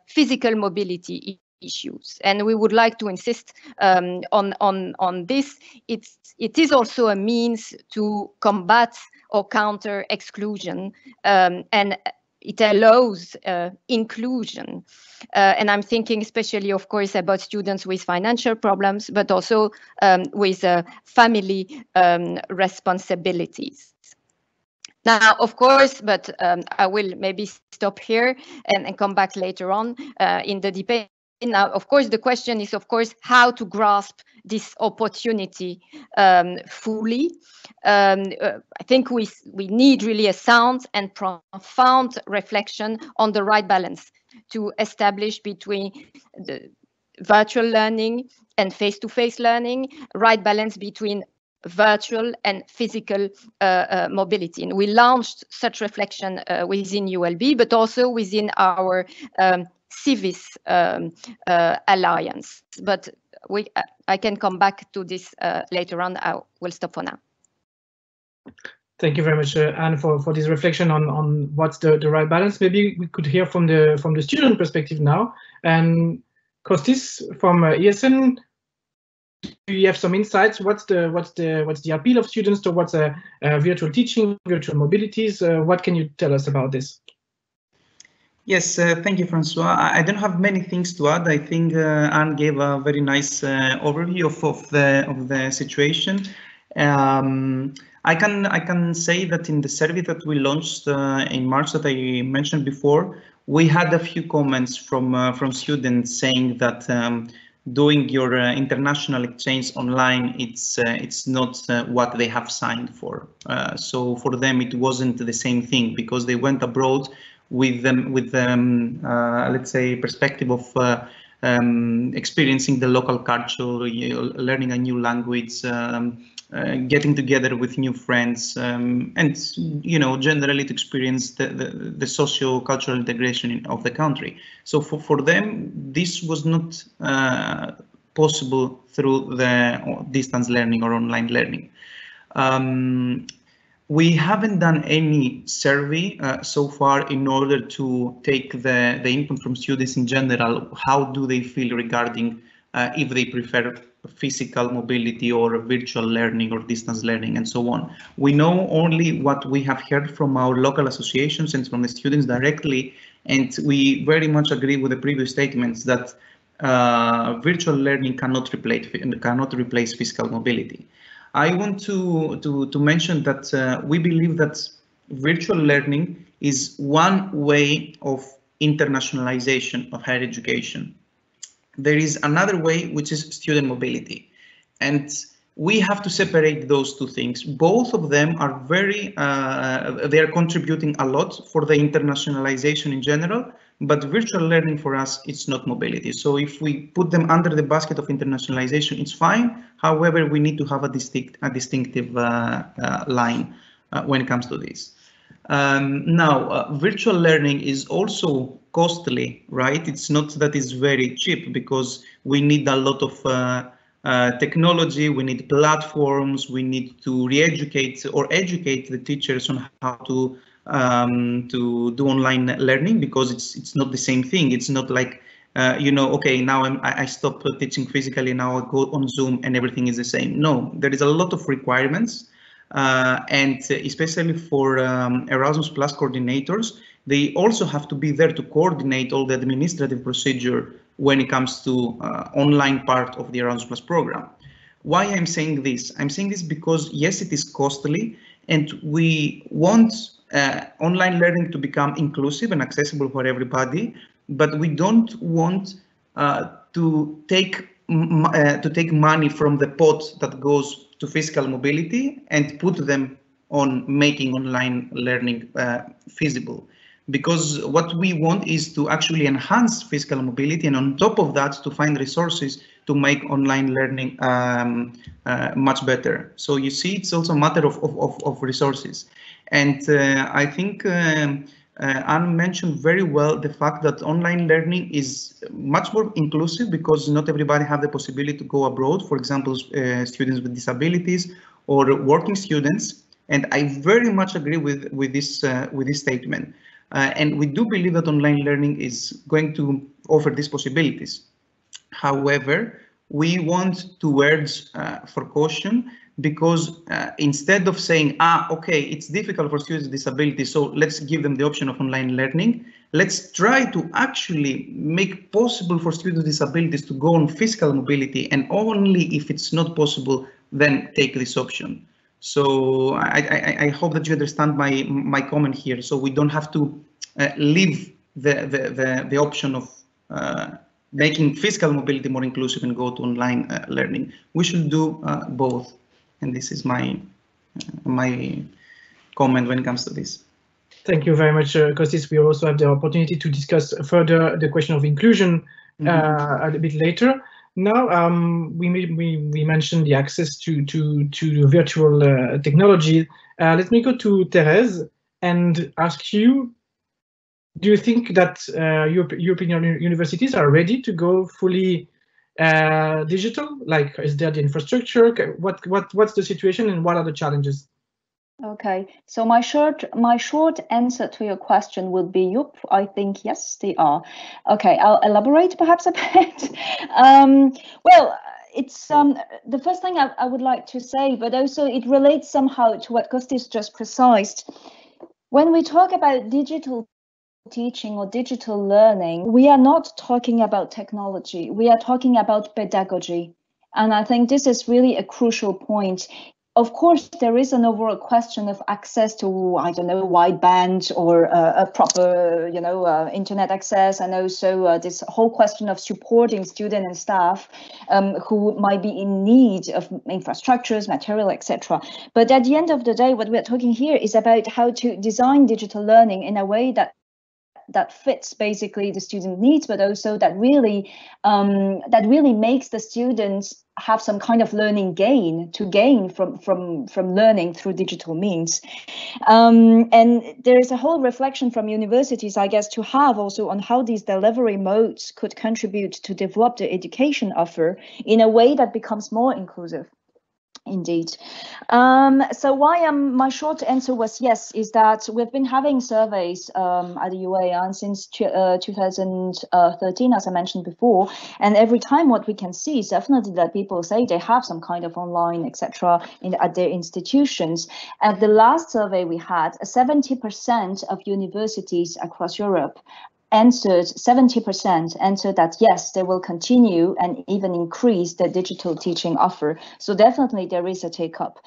[SPEAKER 3] physical mobility issues, and we would like to insist on this. It is also a means to combat or counter exclusion, and it allows inclusion. And I'm thinking especially, of course, about students with financial problems, but also with family responsibilities. Now, of course, but I will maybe stop here and come back later on in the debate. now, of course, the question is, of course, how to grasp this opportunity fully. I think we need really a sound and profound reflection on the right balance to establish between the virtual learning and face-to-face learning, right balance between virtual and physical mobility. And we launched such reflection within ULB, but also within our Civis alliance. But I can come back to this later on. I will stop for now.
[SPEAKER 1] Thank you very much, Anne, for this reflection on what's the right balance. Maybe we could hear from the student perspective now. And Kostis from ESN, do you have some insights? What's the appeal of students towards virtual teaching, virtual mobilities? What can you tell us about this?
[SPEAKER 5] Yes, thank you, Francois. I don't have many things to add. I think Anne gave a very nice overview of the situation. I can say that in the survey that we launched in March that I mentioned before, we had a few comments from students saying that doing your international exchange online, it's not what they have signed for. So for them, it wasn't the same thing because they went abroad with let's say perspective of experiencing the local culture, learning a new language, getting together with new friends, and generally to experience the socio-cultural integration of the country. So for them, this was not possible through the distance learning or online learning. We haven't done any survey so far in order to take the input from students in general. How do they feel regarding if they prefer physical mobility or virtual learning or distance learning and so on. We know only what we have heard from our local associations and from the students directly, and we very much agree with the previous statements that virtual learning cannot replace physical mobility. I want to mention that we believe that virtual learning is one way of internationalization of higher education. There is another way, which is student mobility, and we have to separate those two things. Both of them are they are contributing a lot for the internationalization in general, but virtual learning for us, it's not mobility. So if we put them under the basket of internationalization, it's fine. However, we need to have a distinctive line when it comes to this. Now, virtual learning is also costly, right? It's not that it's very cheap because we need a lot of technology, we need platforms, we need to re-educate or educate the teachers on how to do online learning, because it's not the same thing. It's not like okay, now I stop teaching physically, now I go on Zoom and everything is the same. No, there is a lot of requirements, and especially for Erasmus Plus coordinators, they also have to be there to coordinate all the administrative procedure when it comes to online part of the Erasmus Plus program. Why I'm saying this? I'm saying this because yes, it is costly, and we want online learning to become inclusive and accessible for everybody, but we don't want to take money from the pot that goes to physical mobility and put them on making online learning feasible. Because what we want is to actually enhance physical mobility, and on top of that, to find resources to make online learning much better. So you see, it's also a matter of resources. And I think Anne mentioned very well the fact that online learning is much more inclusive because not everybody have the possibility to go abroad. For example, students with disabilities or working students. And I very much agree with this statement. And we do believe that online learning is going to offer these possibilities. However, we want to urge for caution, because instead of saying, okay, it's difficult for students with disabilities, so let's give them the option of online learning, let's try to actually make possible for students with disabilities to go on physical mobility, and only if it's not possible, then take this option. So I hope that you understand my comment here. So we don't have to leave the option of making physical mobility more inclusive and go to online learning. We should do both, and this is my comment when it comes to this.
[SPEAKER 1] Thank you very much, Kostis. We also have the opportunity to discuss further the question of inclusion a bit later. Now, we mentioned the access to virtual technology. Let me go to Therese and ask you, do you think that European universities are ready to go fully digital? Like, is there the infrastructure? What's the situation and what are the challenges?
[SPEAKER 2] Okay, so my short answer to your question would be, yup, I think yes, they are. Okay, I'll elaborate perhaps a bit. Well, it's the first thing I would like to say, but also it relates somehow to what Kostis just precised. When we talk about digital teaching or digital learning, we are not talking about technology, we are talking about pedagogy. And I think this is really a crucial point. Of course, there is an overall question of access to, I don't know, wideband or a proper, internet access, and also this whole question of supporting students and staff who might be in need of infrastructures, material, etc. But at the end of the day, what we're talking here is about how to design digital learning in a way that fits basically the student needs, but also that really makes the students have some kind of learning gain from learning through digital means. And there is a whole reflection from universities, I guess, to have also on how these delivery modes could contribute to develop the education offer in a way that becomes more inclusive. Indeed. So why my short answer was yes, is that we've been having surveys at the UAE since 2013, as I mentioned before, and every time what we can see is definitely that people say they have some kind of online, etc. At their institutions. At the last survey we had, 70% of universities across Europe answered 70% answered that yes, they will continue and even increase the digital teaching offer. So definitely there is a take up.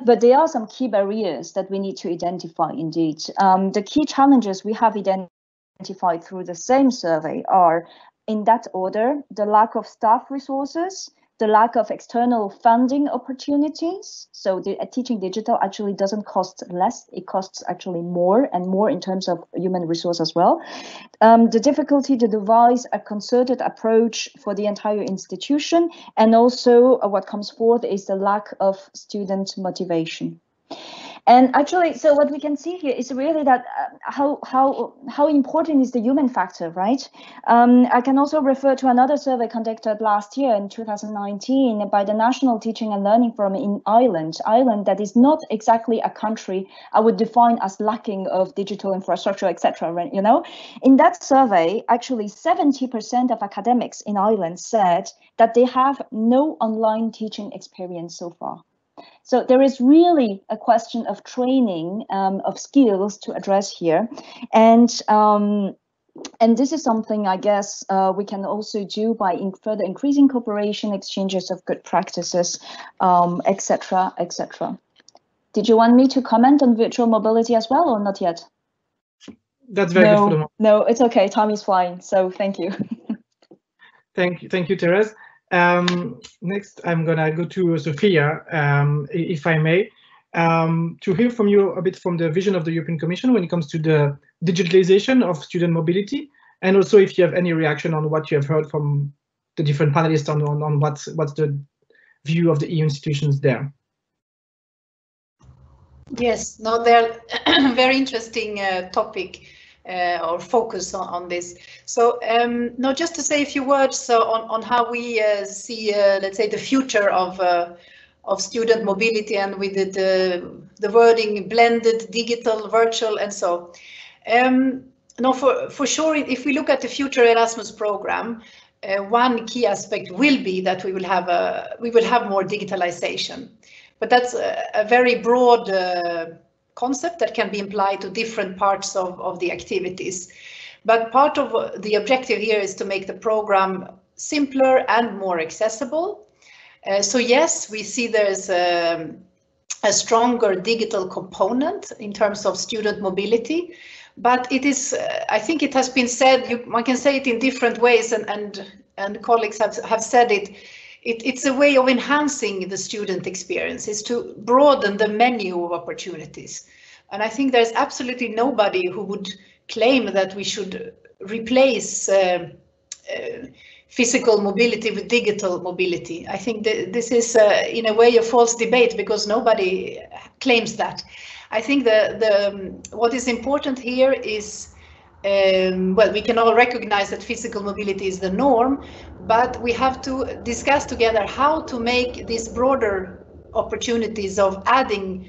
[SPEAKER 2] But there are some key barriers that we need to identify indeed. The key challenges we have identified through the same survey are, in that order, the lack of staff resources, the lack of external funding opportunities. So teaching digital actually doesn't cost less, it costs actually more and more in terms of human resource as well. The difficulty to devise a concerted approach for the entire institution, and also what comes forth is the lack of student motivation. And actually, so what we can see here is really that how important is the human factor, right? I can also refer to another survey conducted last year in 2019 by the National Teaching and Learning Forum in Ireland. Ireland, that is not exactly a country I would define as lacking of digital infrastructure, etc. Right? In that survey, actually 70% of academics in Ireland said that they have no online teaching experience so far. So there is really a question of training of skills to address here, and this is something I guess we can also do by further increasing cooperation, exchanges of good practices, etc., etc. Did you want me to comment on virtual mobility as well, or not yet?
[SPEAKER 1] That's very good for the moment.
[SPEAKER 2] No, it's okay. Time is flying, so thank you.
[SPEAKER 1] Thank you, Therese. Next, I'm gonna go to Sophia, if I may, to hear from you a bit from the vision of the European Commission when it comes to the digitalization of student mobility, and also if you have any reaction on what you have heard from the different panelists on what's the view of the EU institutions there.
[SPEAKER 6] Yes, no, they're very interesting topic. Or focus on this. So no, just to say a few words on how we see, let's say, the future of student mobility, and with the wording blended, digital, virtual, and so. No, for sure, if we look at the future Erasmus program, one key aspect will be that we will have more digitalization, but that's a very broad concept that can be applied to different parts of the activities. But part of the objective here is to make the program simpler and more accessible. So yes, we see there's a stronger digital component in terms of student mobility, But it is, I think it has been said, one can say it in different ways, and colleagues have said it. It's a way of enhancing the student experience, is to broaden the menu of opportunities. And I think there's absolutely nobody who would claim that we should replace physical mobility with digital mobility. I think that this is in a way a false debate, because nobody claims that. I think what is important here is, well, we can all recognize that physical mobility is the norm, but we have to discuss together how to make these broader opportunities of adding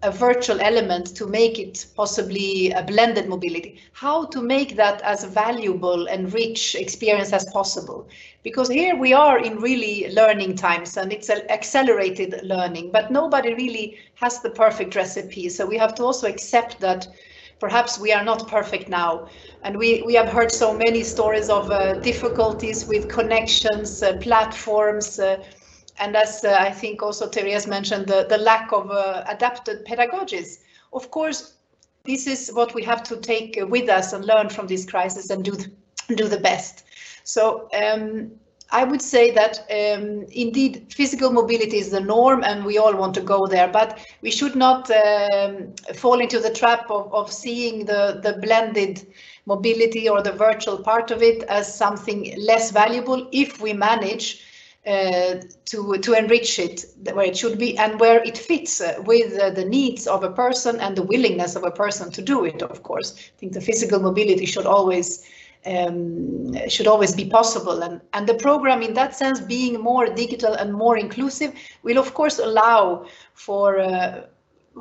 [SPEAKER 6] a virtual element to make it possibly a blended mobility, how to make that as valuable and rich experience as possible. Because here we are in really learning times, and it's an accelerated learning, but nobody really has the perfect recipe. So we have to also accept that perhaps we are not perfect now. And we have heard so many stories of difficulties with connections, platforms, and as I think also Therese mentioned, the lack of adapted pedagogies. Of course, this is what we have to take with us and learn from this crisis and do the best. So I would say that indeed physical mobility is the norm, and we all want to go there, but we should not fall into the trap of seeing the blended mobility or the virtual part of it as something less valuable if we manage to enrich it where it should be and where it fits with the needs of a person and the willingness of a person to do it. Of course, I think the physical mobility should always be possible, and the program in that sense, being more digital and more inclusive, will of course allow for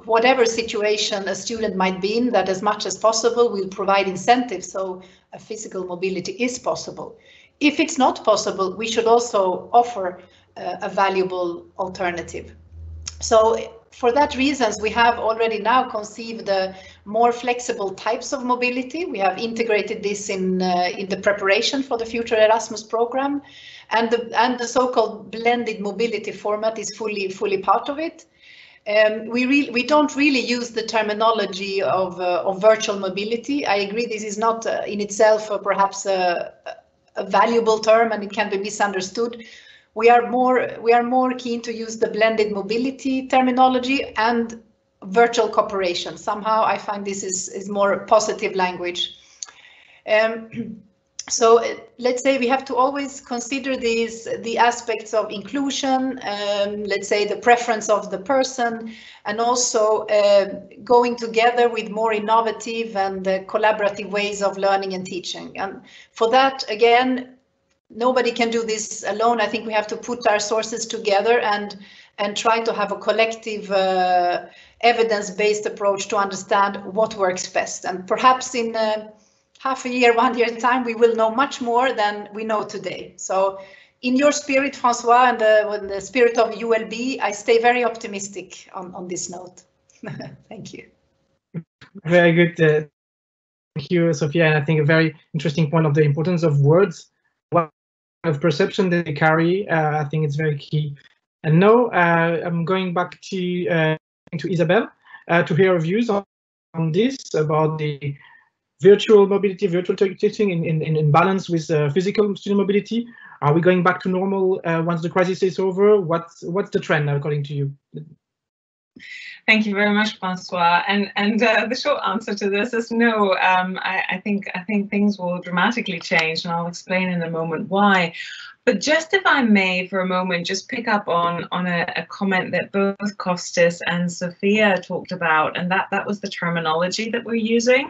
[SPEAKER 6] whatever situation a student might be in, that as much as possible will provide incentives so a physical mobility is possible. If it's not possible, we should also offer a valuable alternative. So for that reasons, we have already now conceived more flexible types of mobility. We have integrated this in the preparation for the future Erasmus program, and the so-called blended mobility format is fully part of it. We don't really use the terminology of virtual mobility. I agree this is not in itself perhaps a valuable term, and it can be misunderstood. We are more keen to use the blended mobility terminology and virtual cooperation. Somehow I find this is more positive language. So let's say we have to always consider the aspects of inclusion, let's say the preference of the person, and also going together with more innovative and collaborative ways of learning and teaching. And for that, again, nobody can do this alone. I think we have to put our sources together and try to have a collective evidence-based approach to understand what works best. And perhaps in half a year, 1 year time, we will know much more than we know today. So in your spirit, Francois, and the spirit of ULB, I stay very optimistic on this note. Thank you.
[SPEAKER 1] Very good. Thank you, Sophia. And I think a very interesting point of the importance of words, what kind of perception they carry. I think it's very key. And now I'm going back to Isabel to hear her views on this, about the virtual mobility, virtual teaching in balance with physical student mobility. Are we going back to normal once the crisis is over? What's the trend according to you?
[SPEAKER 4] Thank you very much, Francois. And the short answer to this is no. I think things will dramatically change, and I'll explain in a moment why. But just if I may, for a moment, just pick up on a comment that both Kostis and Sophia talked about, and that was the terminology that we're using,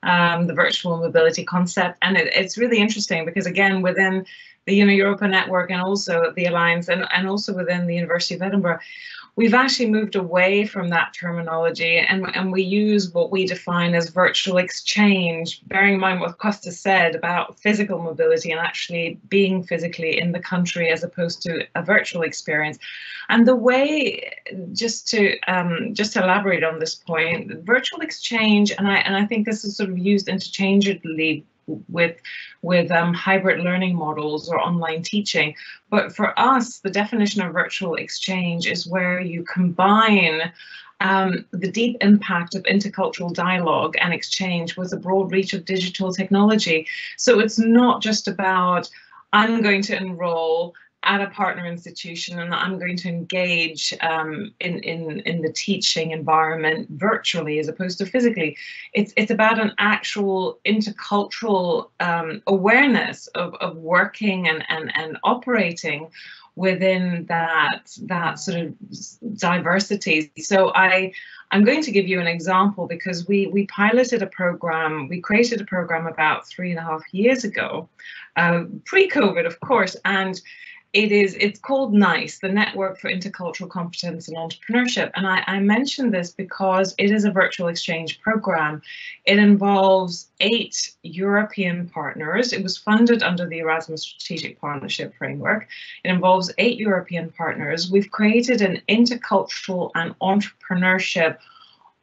[SPEAKER 4] the virtual mobility concept. And it's really interesting because, again, within the Europa Network and also the Alliance and also within the University of Edinburgh, we've actually moved away from that terminology, and we use what we define as virtual exchange, bearing in mind what Kostas said about physical mobility and actually being physically in the country as opposed to a virtual experience. And the way, just to elaborate on this point, virtual exchange, and I think this is sort of used interchangeably with hybrid learning models or online teaching. But for us, the definition of virtual exchange is where you combine the deep impact of intercultural dialogue and exchange with a broad reach of digital technology. So it's not just about, I'm going to enroll at a partner institution and I'm going to engage in the teaching environment virtually as opposed to physically. It's about an actual intercultural awareness of working and operating within that sort of diversity. So I'm going to give you an example because we piloted a program, we created a program about 3.5 years ago, pre-COVID of course, and it's called NICE, the Network for Intercultural Competence and Entrepreneurship. And I mention this because it is a virtual exchange program. It involves 8 European partners. It was funded under the Erasmus Strategic Partnership Framework. It involves 8 European partners. We've created an intercultural and entrepreneurship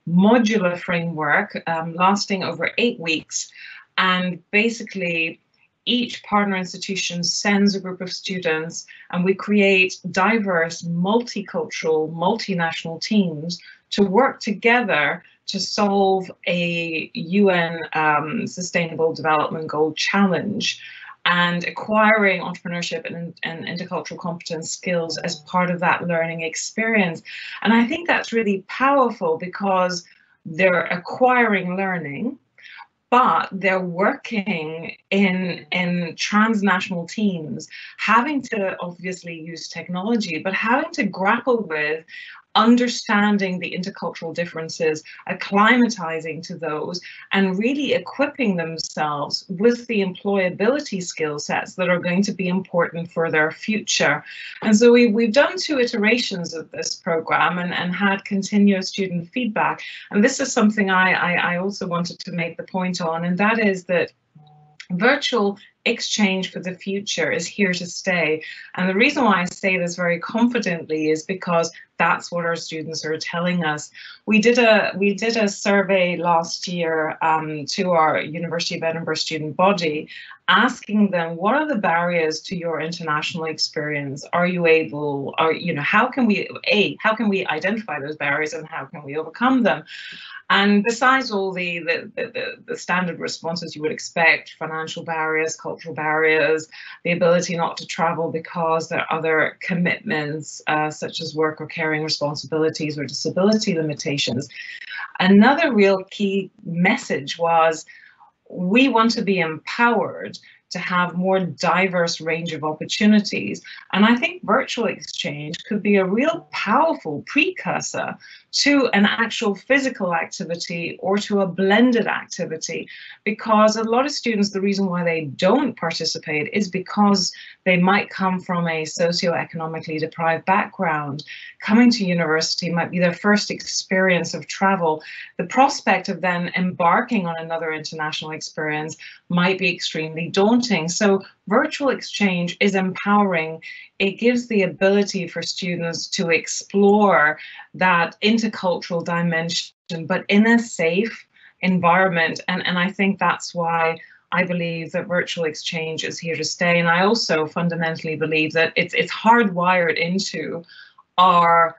[SPEAKER 4] modular framework lasting over 8 weeks. And basically, each partner institution sends a group of students and we create diverse, multicultural, multinational teams to work together to solve a UN Sustainable Development Goal challenge and acquiring entrepreneurship and intercultural competence skills as part of that learning experience. And I think that's really powerful because they're acquiring learning, but they're working in transnational teams, having to obviously use technology, but having to grapple with understanding the intercultural differences, acclimatizing to those, and really equipping themselves with the employability skill sets that are going to be important for their future. And so we've done 2 iterations of this program and had continuous student feedback. And this is something I also wanted to make the point on, and that is that virtual exchange for the future is here to stay. And the reason why I say this very confidently is because that's what our students are telling us. We did a survey last year to our University of Edinburgh student body, asking them, what are the barriers to your international experience? Are you able, how can we identify those barriers and how can we overcome them? And besides all the standard responses you would expect, financial barriers, cultural barriers, the ability not to travel because there are other commitments such as work or caring responsibilities or disability limitations, another real key message was we want to be empowered to have more diverse range of opportunities. And I think virtual exchange could be a real powerful precursor to an actual physical activity or to a blended activity, because a lot of students, the reason why they don't participate is because they might come from a socioeconomically deprived background. Coming to university might be their first experience of travel. The prospect of then embarking on another international experience might be extremely daunting. So virtual exchange is empowering. It gives the ability for students to explore that intercultural dimension, but in a safe environment. And I think that's why I believe that virtual exchange is here to stay. And I also fundamentally believe that it's hardwired into our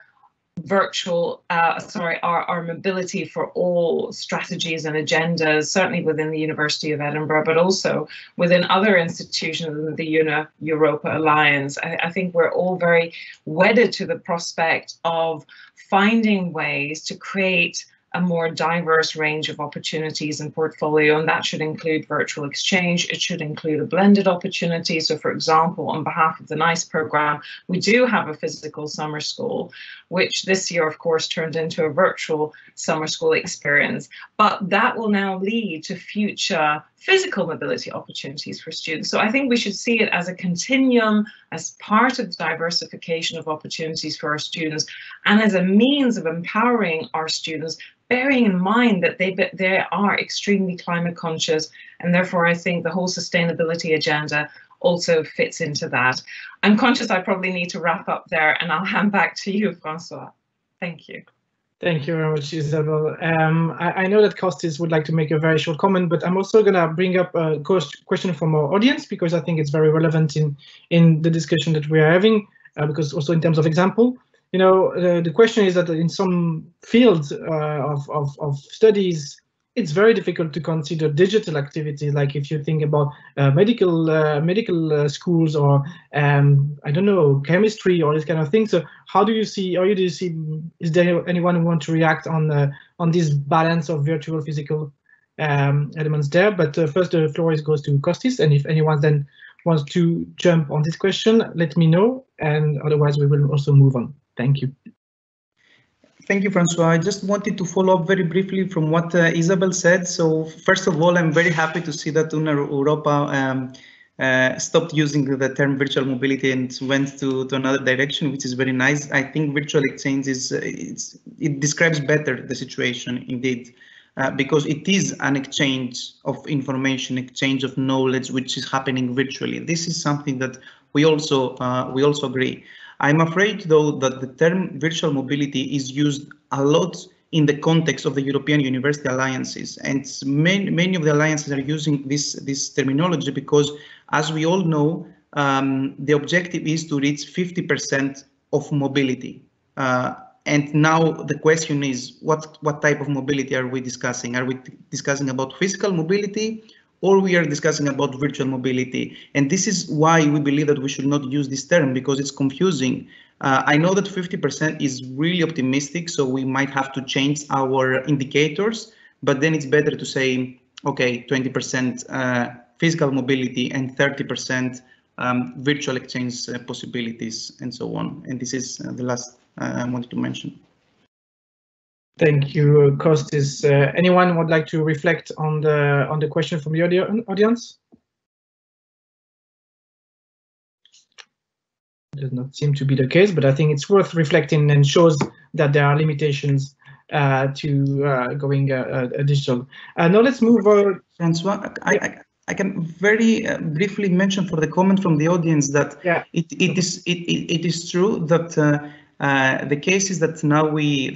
[SPEAKER 4] virtual, our mobility for all strategies and agendas, certainly within the University of Edinburgh, but also within other institutions in the Europa Alliance. I think we're all very wedded to the prospect of finding ways to create a more diverse range of opportunities and portfolio, and that should include virtual exchange. It should include a blended opportunity. So for example, on behalf of the NICE program, we do have a physical summer school, which this year, of course, turned into a virtual summer school experience. But that will now lead to future physical mobility opportunities for students. So I think we should see it as a continuum, as part of the diversification of opportunities for our students, and as a means of empowering our students, bearing in mind that they are extremely climate conscious, and therefore I think the whole sustainability agenda also fits into that. I'm conscious I probably need to wrap up there, and I'll hand back to you, Francois. Thank you.
[SPEAKER 1] Thank you very much, Isabel. I know that Kostis would like to make a very short comment, but I'm also going to bring up a question from our audience because I think it's very relevant in the discussion that we are having, because also in terms of example. you know, the question is that in some fields of studies, it's very difficult to consider digital activities. Like if you think about medical schools, or I don't know, chemistry or this kind of thing. So how do you see, or do you see, is there anyone who wants to react on this balance of virtual physical elements there? But first the floor goes to Kostis, and if anyone then wants to jump on this question, let me know, and otherwise we will also move on. Thank you.
[SPEAKER 5] Thank you, Francois. I just wanted to follow up very briefly from what Isabel said. So first of all, I'm very happy to see that Europa stopped using the term virtual mobility and went to another direction, which is very nice. I think virtual exchange is it describes better the situation indeed, because it is an exchange of information, exchange of knowledge, which is happening virtually. This is something that we also agree. I'm afraid, though, that the term virtual mobility is used a lot in the context of the European University Alliances, and many of the alliances are using this terminology because, as we all know, the objective is to reach 50% of mobility. And now the question is, what type of mobility are we discussing? Are we discussing about physical mobility, or we are discussing about virtual mobility? And this is why we believe that we should not use this term, because it's confusing. I know that 50% is really optimistic, so we might have to change our indicators, but then it's better to say, okay, 20% physical mobility and 30% virtual exchange possibilities and so on. And this is the last I wanted to mention.
[SPEAKER 1] Thank you, Kostis. Anyone would like to reflect on the question from the audience? Does not seem to be the case, but I think it's worth reflecting and shows that there are limitations to going digital. Now let's move on.
[SPEAKER 5] Francois, I can very briefly mention for the comment from the audience that it is true that the cases that now we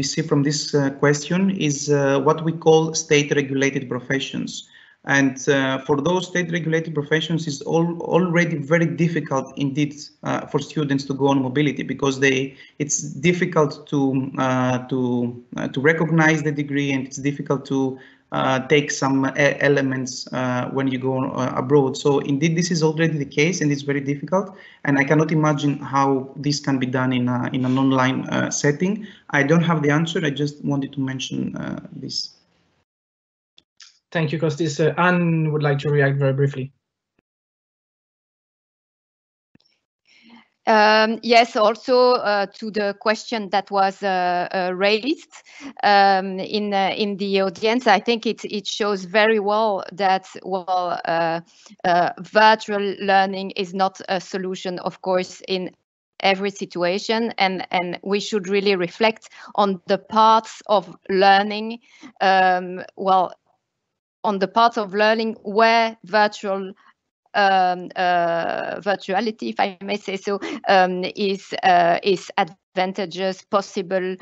[SPEAKER 5] see from this question is what we call state-regulated professions. And for those state-regulated professions, it's already very difficult indeed for students to go on mobility, because it's difficult to recognize the degree, and it's difficult to take some elements when you go abroad. So indeed, this is already the case, and it's very difficult. And I cannot imagine how this can be done in an online setting. I don't have the answer. I just wanted to mention this.
[SPEAKER 1] Thank you, Kostis. Anne would like to react very briefly.
[SPEAKER 3] Yes, also to the question that was raised in the audience, I think it shows very well that virtual learning is not a solution, of course, in every situation, and we should really reflect on the parts of learning, on the parts of learning where virtuality, if I may say so, is advantageous, possible,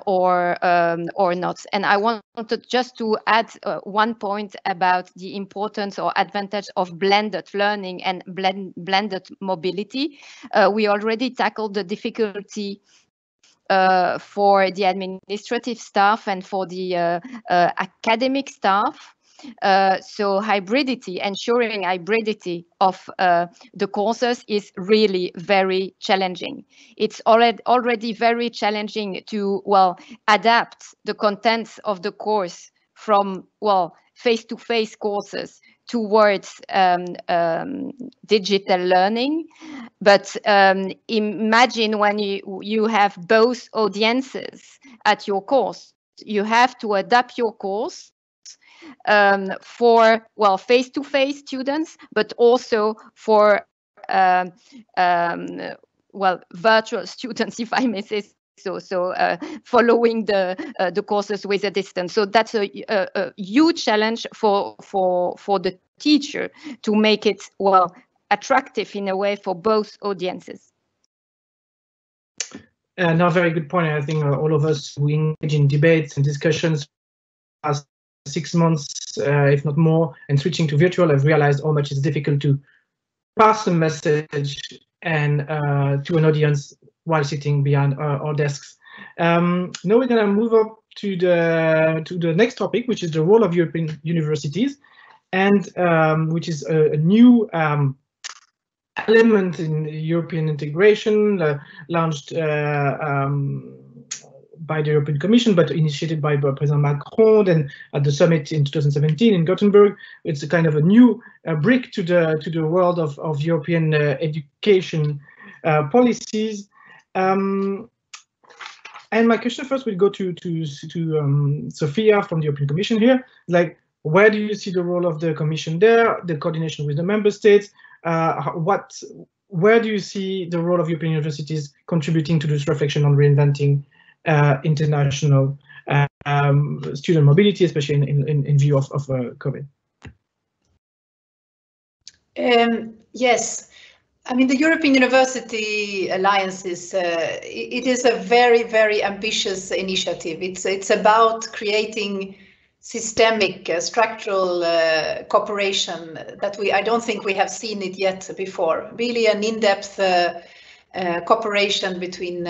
[SPEAKER 3] or not. And I wanted just to add one point about the importance or advantage of blended learning and blended mobility. We already tackled the difficulty for the administrative staff and for the academic staff. So ensuring hybridity of the courses is really very challenging. It's already very challenging to, adapt the contents of the course from, face-to-face courses towards digital learning. But imagine when you have both audiences at your course, you have to adapt your course for face-to-face students, but also for virtual students, if I may say so. So following the courses with a distance. So that's a huge challenge for the teacher to make it attractive in a way for both audiences.
[SPEAKER 1] No, very good point. I think all of us who engage in debates and discussions past 6 months, if not more, and switching to virtual, have realized how much it's difficult to pass a message and to an audience while sitting behind our desks. Now we're going to move up to the next topic, which is the role of European universities, and which is a new element in European integration, launched by the European Commission, but initiated by President Macron, and at the summit in 2017 in Gothenburg. It's a kind of a new brick to the world of European education policies. And my question first will go to Sophia from the European Commission here. Like, where do you see the role of the Commission there, the coordination with the member states? Where do you see the role of European universities contributing to this reflection on reinventing international student mobility, especially in view of COVID?
[SPEAKER 6] Yes. I mean, the European University Alliances, it is a very, very ambitious initiative. It's about creating systemic structural cooperation that I don't think we have seen it yet before. Really an in-depth cooperation between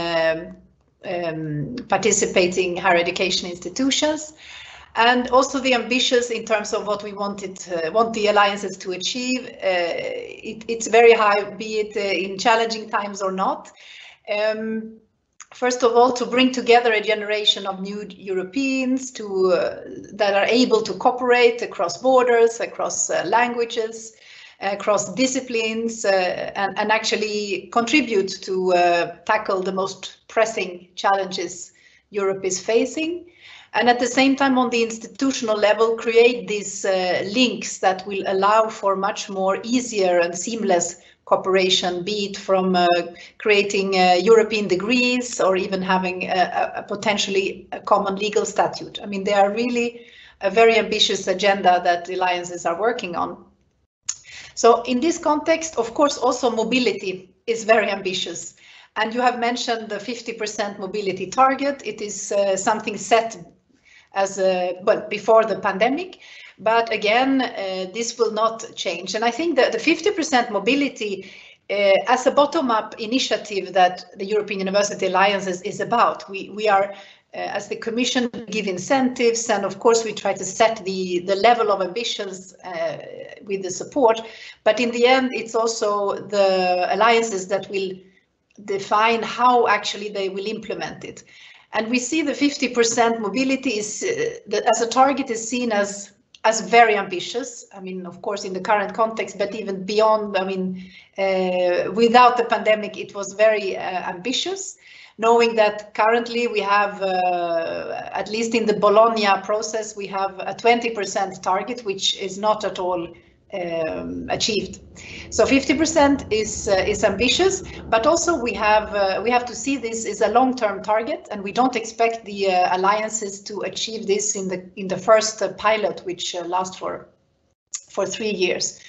[SPEAKER 6] participating higher education institutions, and also the ambitious in terms of what we want the alliances to achieve. It's very high, be it in challenging times or not. First of all, to bring together a generation of new Europeans that are able to cooperate across borders, across languages, across disciplines, and actually contribute to tackle the most pressing challenges Europe is facing. And at the same time, on the institutional level, create these links that will allow for much more easier and seamless cooperation, be it from creating European degrees or even having a potentially a common legal statute. I mean, they are really a very ambitious agenda that the alliances are working on. So in this context, of course, also mobility is very ambitious. And you have mentioned the 50% mobility target. It is something set as before the pandemic, but again, this will not change. And I think that the 50% mobility as a bottom-up initiative that the European University Alliances is about. We are, as the Commission, give incentives, and of course we try to set the level of ambitions with the support, but in the end it's also the alliances that will define how actually they will implement it. And we see the 50% mobility is as a target is seen as very ambitious. I mean, of course, in the current context, but even beyond, I mean, without the pandemic, it was very ambitious, knowing that currently we have, at least in the Bologna process, we have a 20% target, which is not at all achieved. So 50% is ambitious, but also we have to see this as a long-term target, and we don't expect the alliances to achieve this in the first pilot, which lasts for 3 years.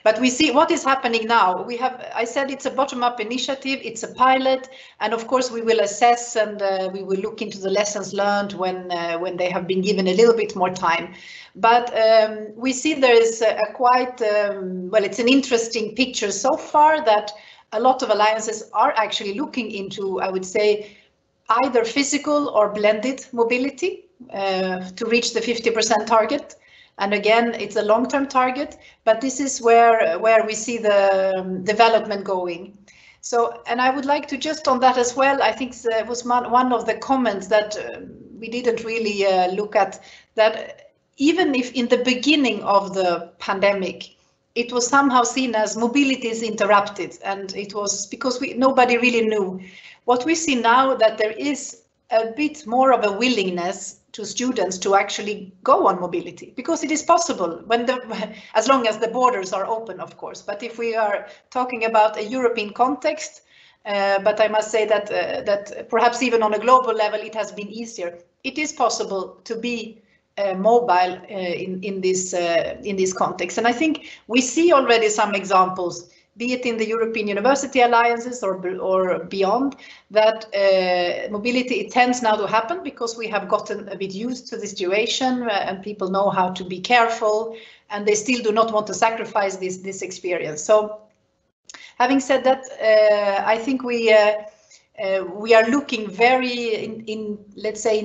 [SPEAKER 6] But we see what is happening now. I said it's a bottom-up initiative, it's a pilot, and of course we will assess and we will look into the lessons learned when they have been given a little bit more time. But we see there is a quite, well, it's an interesting picture so far that a lot of alliances are actually looking into, I would say, either physical or blended mobility to reach the 50% target. And again, it's a long-term target, but this is where we see the development going. So, and I would like to just on that as well, I think it was one of the comments that we didn't really look at, that even if in the beginning of the pandemic, it was somehow seen as mobility is interrupted, and it was because nobody really knew. What we see now that there is a bit more of a willingness to students to actually go on mobility, because it is possible as long as the borders are open, of course. But if we are talking about a European context, but I must say that perhaps even on a global level, it has been easier. It is possible to be mobile in this context, and I think we see already some examples, be it in the European University Alliances or beyond, that mobility, it tends now to happen because we have gotten a bit used to this situation and people know how to be careful, and they still do not want to sacrifice this experience. So having said that, I think we are looking very let's say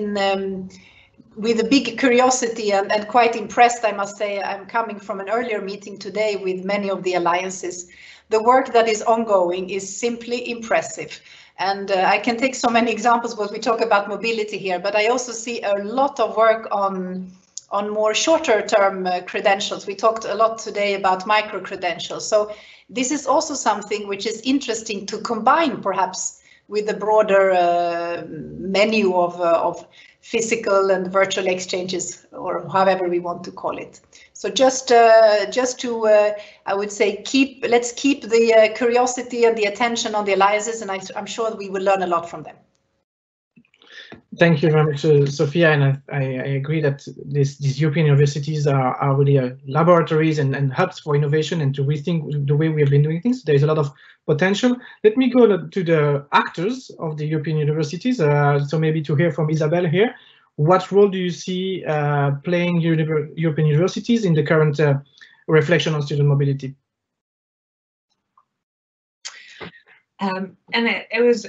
[SPEAKER 6] with a big curiosity and quite impressed, I must say. I'm coming from an earlier meeting today with many of the alliances. The work that is ongoing is simply impressive. And I can take so many examples, but we talk about mobility here, but I also see a lot of work on more shorter term credentials. We talked a lot today about micro credentials. So this is also something which is interesting to combine perhaps with the broader menu of physical and virtual exchanges, or however we want to call it. So just to, I would say, let's keep the curiosity and the attention on the alliances, and I'm sure we will learn a lot from them.
[SPEAKER 1] Thank you very much, Sophia, and I agree that these European universities are really laboratories and hubs for innovation and to rethink the way we have been doing things. There is a lot of potential. Let me go to the actors of the European universities, so maybe to hear from Isabel here. What role do you see playing European universities in the current reflection on student mobility?
[SPEAKER 4] And it was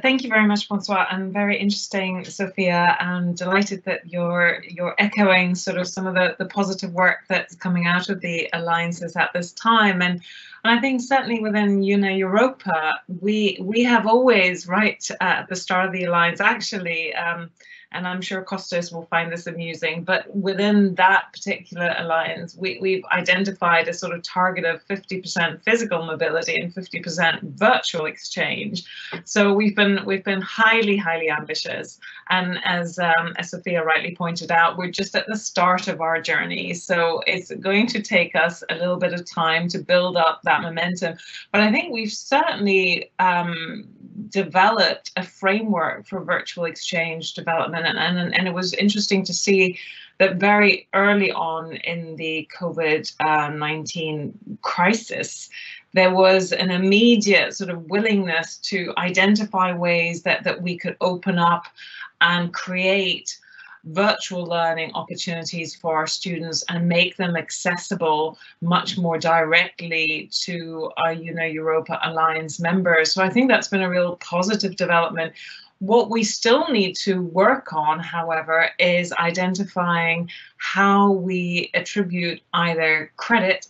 [SPEAKER 4] thank you very much, Francois, and very interesting, Sophia. I'm delighted that you're echoing sort of some of the positive work that's coming out of the alliances at this time. And I think certainly within Europa, we have always, right at the start of the alliance, actually, and I'm sure Kostas will find this amusing, but within that particular alliance, we've identified a sort of target of 50% physical mobility and 50% virtual exchange. So we've been highly ambitious, and as Sophia rightly pointed out, we're just at the start of our journey. So it's going to take us a little bit of time to build up that momentum. But I think we've certainly developed a framework for virtual exchange development, and it was interesting to see that very early on in the COVID-19 crisis, there was an immediate sort of willingness to identify ways that we could open up and create virtual learning opportunities for our students and make them accessible much more directly to our Europa Alliance members. So I think that's been a real positive development. What we still need to work on, however, is identifying how we attribute either credit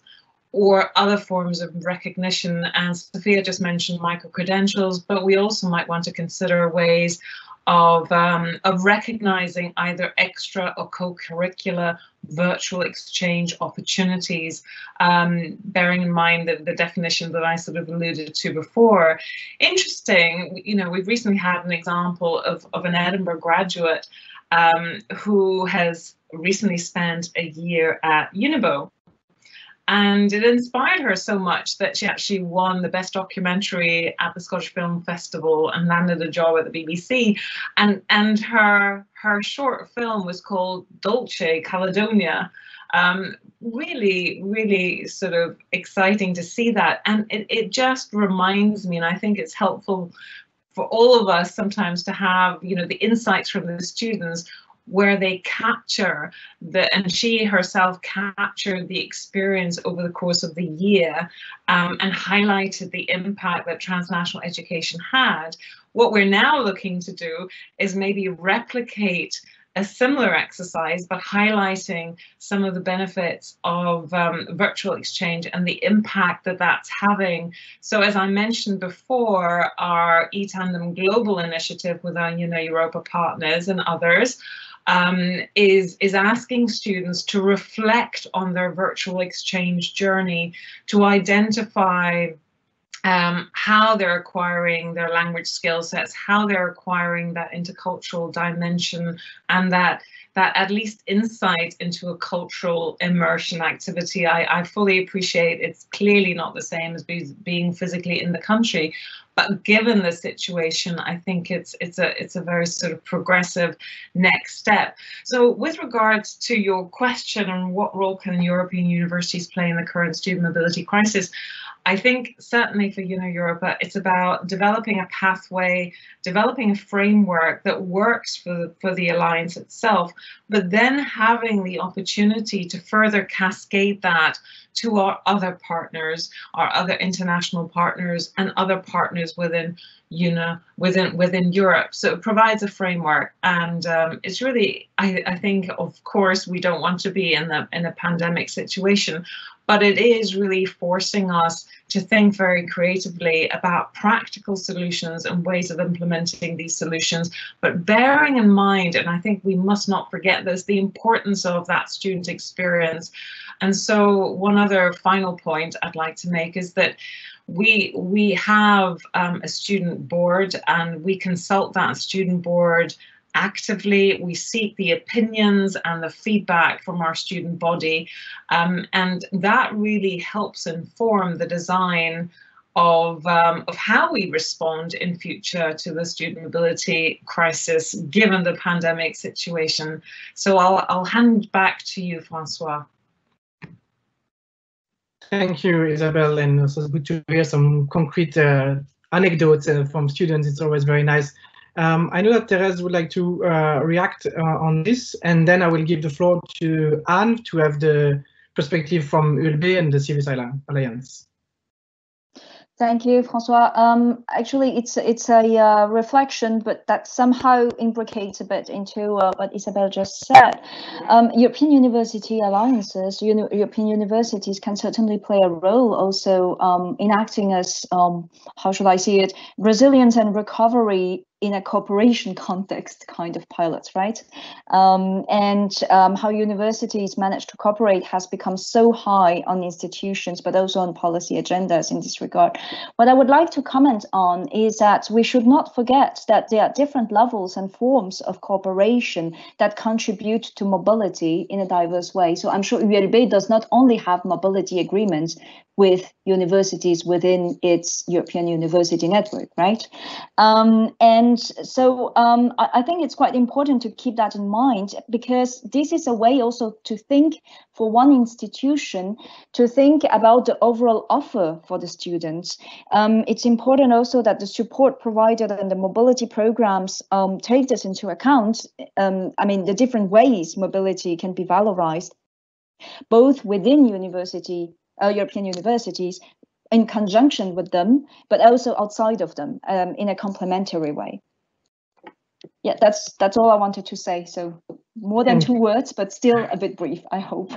[SPEAKER 4] or other forms of recognition. And Sophia just mentioned micro-credentials, but we also might want to consider ways of recognizing either extra or co-curricular virtual exchange opportunities, bearing in mind the definition that I sort of alluded to before. Interesting, we've recently had an example of an Edinburgh graduate who has recently spent a year at Unibo. And it inspired her so much that she actually won the Best Documentary at the Scottish Film Festival and landed a job at the BBC. And her short film was called Dolce Caledonia. Really sort of exciting to see that. And it just reminds me, and I think it's helpful for all of us sometimes to have, the insights from the students where they capture and she herself captured the experience over the course of the year and highlighted the impact that transnational education had. What we're now looking to do is maybe replicate a similar exercise, but highlighting some of the benefits of virtual exchange and the impact that that's having. So as I mentioned before, our eTandem Global initiative with our Europa partners and others is asking students to reflect on their virtual exchange journey, to identify how they're acquiring their language skill sets, how they're acquiring that intercultural dimension, and that at least insight into a cultural immersion activity. I fully appreciate it's clearly not the same as being physically in the country, but given the situation, I think it's a very sort of progressive next step. So with regards to your question on what role can European universities play in the current student mobility crisis, I think certainly for Europa, it's about developing a pathway, developing a framework that works for the Alliance itself, but then having the opportunity to further cascade that to our other partners, our other international partners, and other partners within within Europe. So it provides a framework, and it's really, I think, of course, we don't want to be in a pandemic situation, but it is really forcing us to think very creatively about practical solutions and ways of implementing these solutions, but bearing in mind, and I think we must not forget this, the importance of that student experience. And so one other final point I'd like to make is that we have a student board, and we consult that student board actively. We seek the opinions and the feedback from our student body, and that really helps inform the design of how we respond in future to the student mobility crisis, given the pandemic situation. So I'll hand back to you, Francois.
[SPEAKER 1] Thank you, Isabel, and also good to hear some concrete anecdotes from students. It's always very nice. I know that Therese would like to react on this, and then I will give the floor to Anne to have the perspective from ULB and the Civis Alliance.
[SPEAKER 2] Thank you, Francois. Actually, it's a reflection, but that somehow imbricates a bit into what Isabel just said. European university alliances, European universities can certainly play a role also in acting as, how should I see it, resilience and recovery in a cooperation context kind of pilots, right? How universities manage to cooperate has become so high on institutions, but also on policy agendas in this regard. What I would like to comment on is that we should not forget that there are different levels and forms of cooperation that contribute to mobility in a diverse way. So I'm sure ULB does not only have mobility agreements with universities within its European university network, right? I think it's quite important to keep that in mind, because this is a way also to think for one institution, to think about the overall offer for the students. It's important also that the support provided and the mobility programs take this into account. I mean, the different ways mobility can be valorized, both within European universities, in conjunction with them, but also outside of them, in a complementary way. Yeah, that's all I wanted to say. So more than 2 words, but still a bit brief, I hope.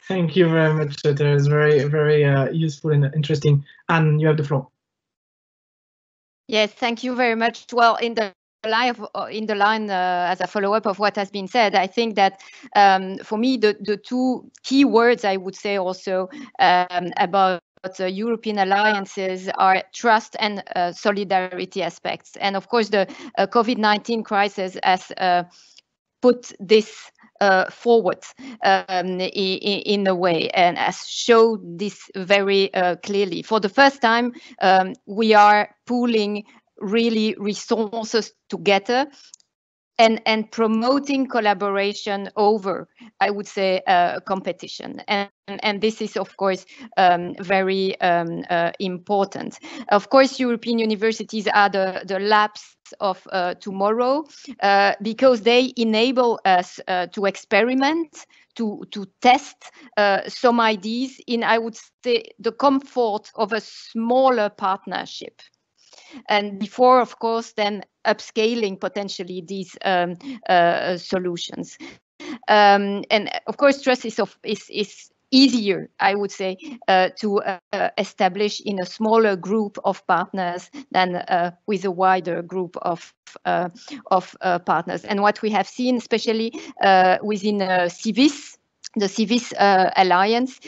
[SPEAKER 2] Thank you very much. That is very, very useful and interesting. And you have the floor.
[SPEAKER 3] Yes, thank you very much. Well, in the line as a follow-up of what has been said, I think that for me, the 2 key words I would say also about European alliances are trust and solidarity aspects. And of course, the COVID-19 crisis has put this forward in a way, and has showed this very clearly. For the first time, we are pooling really resources together and promoting collaboration over, I would say, competition. And this is, of course, very important. Of course, European universities are the labs of tomorrow, because they enable us to experiment, to test some ideas in, I would say, the comfort of a smaller partnership. And before, of course, then upscaling potentially these solutions. And of course, trust is easier, I would say, to establish in a smaller group of partners than with a wider group of partners. And what we have seen, especially within Civis, the Civis Alliance,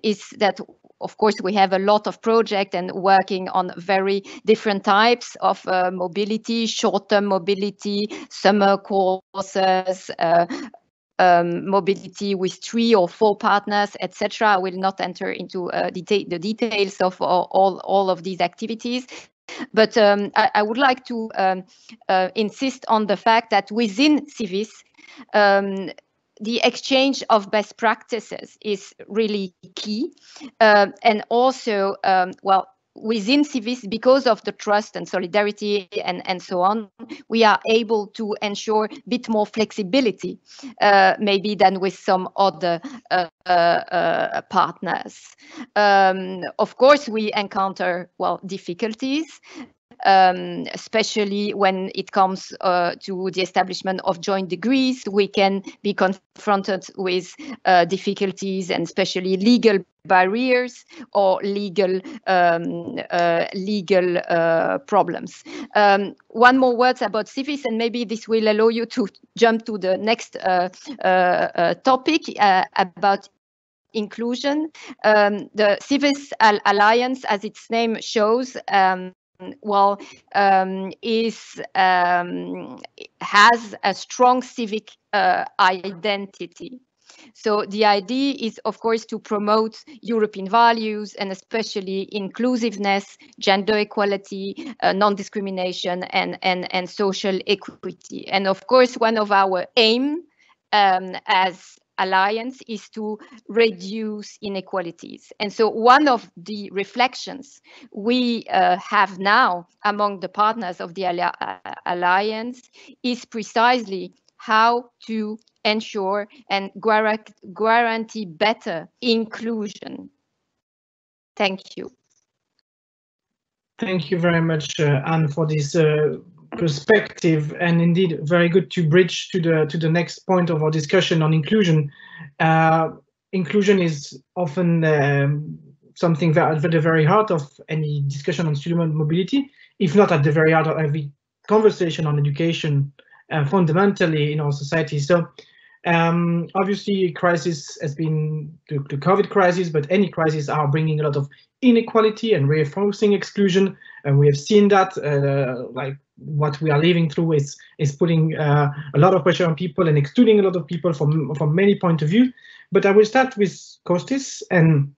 [SPEAKER 3] is that, of course, we have a lot of projects and working on very different types of mobility, short-term mobility, summer courses, mobility with 3 or 4 partners, etc. I will not enter into the details of all of these activities. But I would like to insist on the fact that within Civis, the exchange of best practices is really key. And also, well, within Civis, because of the trust and solidarity and so on, we are able to ensure a bit more flexibility, maybe than with some other partners. Of course, we encounter, well, difficulties. Especially when it comes to the establishment of joint degrees, we can be confronted with difficulties and especially legal barriers or legal problems. One more word about Civis, and maybe this will allow you to jump to the next topic about inclusion. The Civis Alliance, as its name shows, has a strong civic identity. So the idea is, of course, to promote European values and especially inclusiveness, gender equality, non-discrimination, and social equity. And of course, one of our aim as Alliance is to reduce inequalities. And so one of the reflections we have now among the partners of the Alliance is precisely how to ensure and guarantee better inclusion. Thank you.
[SPEAKER 1] Thank you very much, Anne, for this perspective, and indeed very good to bridge to the next point of our discussion on inclusion. Inclusion is often something that at the very heart of any discussion on student mobility, if not at the very heart of every conversation on education fundamentally in our society. So obviously crisis has been the COVID crisis, but any crisis are bringing a lot of inequality and reinforcing exclusion, and we have seen that like what we are living through is putting a lot of pressure on people and excluding a lot of people from many points of view. But I will start with Kostis and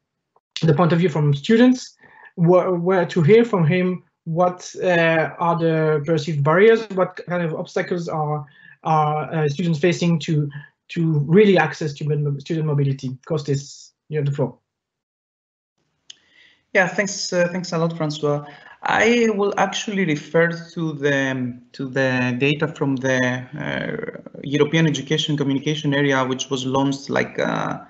[SPEAKER 1] the point of view from students, where to hear from him what are the perceived barriers, what kind of obstacles are students facing to really access student mobility. Kostis, you have the floor.
[SPEAKER 5] Yeah, thanks a lot, Francois. I will actually refer to the data from the European Education Communication Area, which was launched like a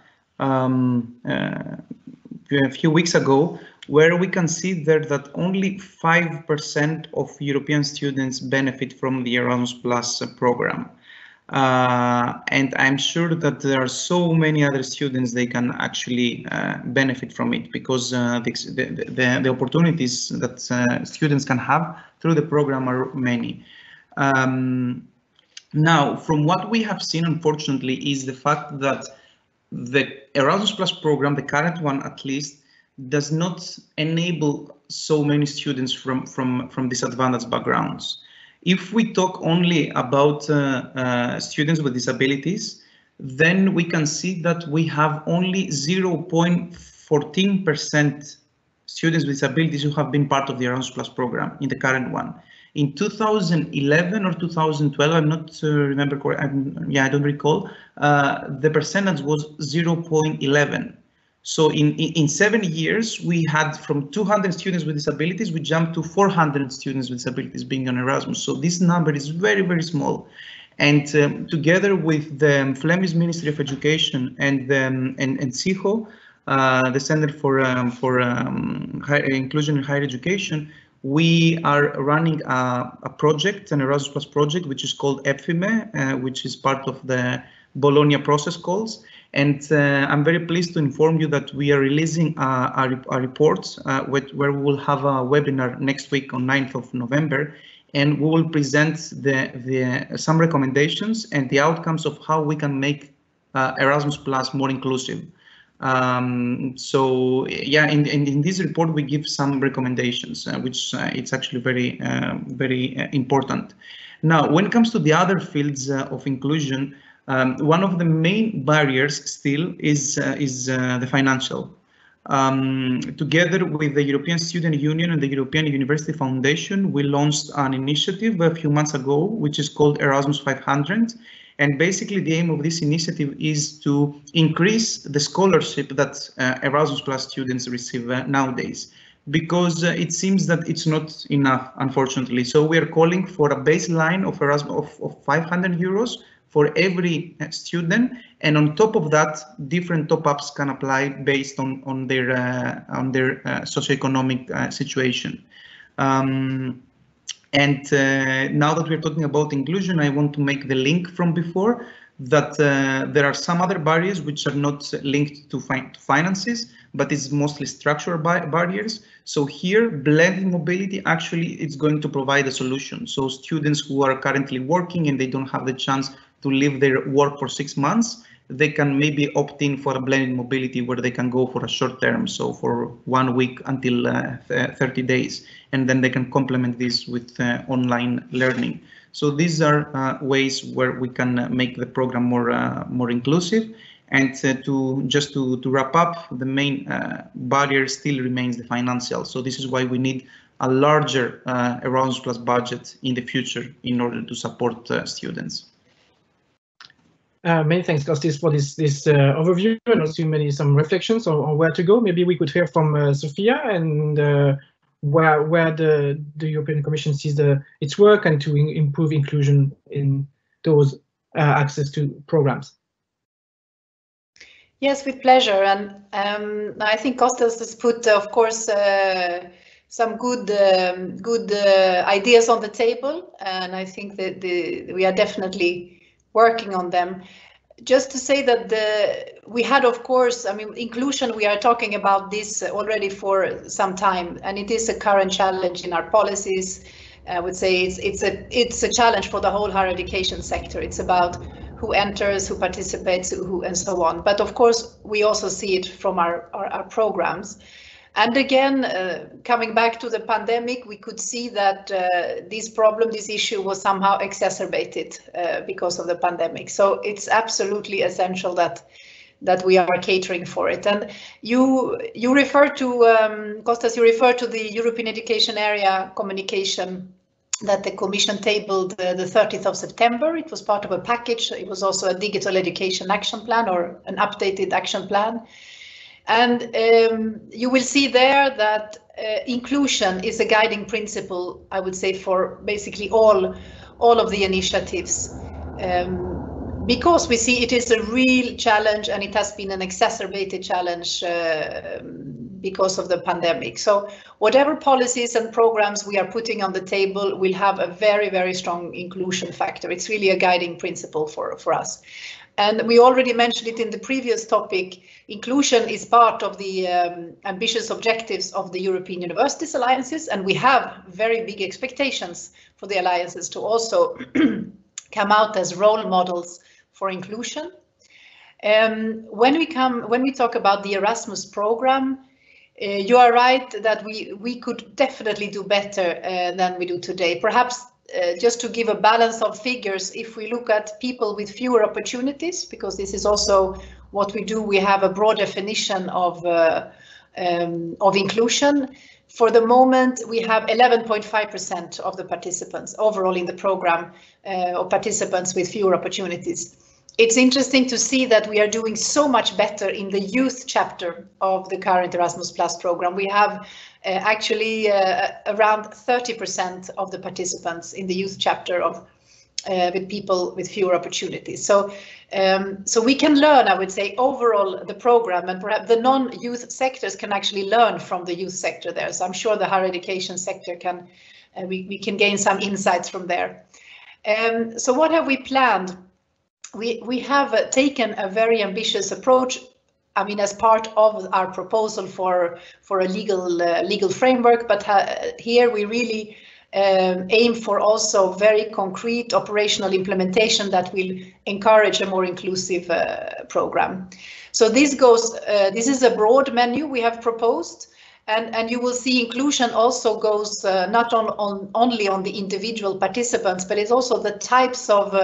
[SPEAKER 5] few weeks ago, where we can see there that only 5% of European students benefit from the Erasmus Plus program. And I'm sure that there are so many other students they can actually benefit from it, because the opportunities that students can have through the program are many. Now, from what we have seen, unfortunately, is the fact that the Erasmus Plus program, the current one at least, does not enable so many students from disadvantaged backgrounds. If we talk only about students with disabilities, then we can see that we have only 0.14% students with disabilities who have been part of the Erasmus Plus program in the current one. In 2011 or 2012, I'm not remember correct. I don't recall. The percentage was 0.11. So in 7 years, we had from 200 students with disabilities, we jumped to 400 students with disabilities being on Erasmus. So this number is very, very small. And together with the Flemish Ministry of Education and CIHO, the Center for Inclusion in Higher Education, we are running a project, an Erasmus Plus project, which is called EPFIME, which is part of the Bologna process calls. And I'm very pleased to inform you that we are releasing a report where we will have a webinar next week on 9th of November, and we will present some recommendations and the outcomes of how we can make Erasmus Plus more inclusive. So yeah, in this report we give some recommendations, which it's actually very important. Now, when it comes to the other fields of inclusion, one of the main barriers still is the financial. Together with the European Student Union and the European University Foundation, we launched an initiative a few months ago, which is called Erasmus 500. And basically the aim of this initiative is to increase the scholarship that Erasmus Plus students receive nowadays. because it seems that it's not enough, unfortunately. So we are calling for a baseline of Erasmus of 500 euros for every student, and on top of that, different top-ups can apply based on their socioeconomic situation. And now that we're talking about inclusion, I want to make the link from before that there are some other barriers which are not linked to finances, but it's mostly structural barriers. So here, blended mobility actually is going to provide a solution. So students who are currently working and they don't have the chance to leave their work for 6 months, they can maybe opt in for a blended mobility where they can go for a short term, so for 1 week until 30 days, and then they can complement this with online learning. So these are ways where we can make the program more inclusive. And to wrap up, the main barrier still remains the financial. So this is why we need a larger Erasmus Plus budget in the future in order to support students.
[SPEAKER 1] Many thanks, Kostis, for this overview, and also some reflections on where to go. Maybe we could hear from Sophia and where the European Commission sees its work and to improve inclusion in those access to programs.
[SPEAKER 6] Yes, with pleasure. And I think Kostas has put, of course, some good ideas on the table, and I think that we are definitely working on them. Just to say that we had, of course, I mean, inclusion, we are talking about this already for some time, and it is a current challenge in our policies. I would say it's a challenge for the whole higher education sector. It's about who enters, who participates, who, and so on. But of course, we also see it from our programs. And again, coming back to the pandemic, we could see that this issue was somehow exacerbated because of the pandemic. So it's absolutely essential that we are catering for it. And you refer to, Kostas, you refer to the European Education Area communication that the Commission tabled the 30th of September. It was part of a package. It was also a digital education action plan, or an updated action plan. And you will see there that inclusion is a guiding principle, I would say, for basically all of the initiatives. Because we see it is a real challenge, and it has been an exacerbated challenge because of the pandemic. So whatever policies and programs we are putting on the table will have a very, very strong inclusion factor. It's really a guiding principle for us. And we already mentioned it in the previous topic. Inclusion is part of the ambitious objectives of the European Universities Alliances, and we have very big expectations for the alliances to also come out as role models for inclusion. When we talk about the Erasmus program, you are right that we could definitely do better than we do today. Perhaps just to give a balance of figures, if we look at people with fewer opportunities, because this is also what we do, we have a broad definition of inclusion. For the moment, we have 11.5% of the participants overall in the program, or participants with fewer opportunities. It's interesting to see that we are doing so much better in the youth chapter of the current Erasmus Plus program. We have actually around 30% of the participants in the youth chapter of with people with fewer opportunities. So we can learn, I would say, overall the program, and perhaps the non-youth sectors can actually learn from the youth sector there. So I'm sure the higher education sector can, we can gain some insights from there. So what have we planned? We have taken a very ambitious approach. I mean, as part of our proposal for a legal framework, but here we really aim for also very concrete operational implementation that will encourage a more inclusive program. So this is a broad menu we have proposed, and you will see inclusion also goes not only on the individual participants, but it's also the types of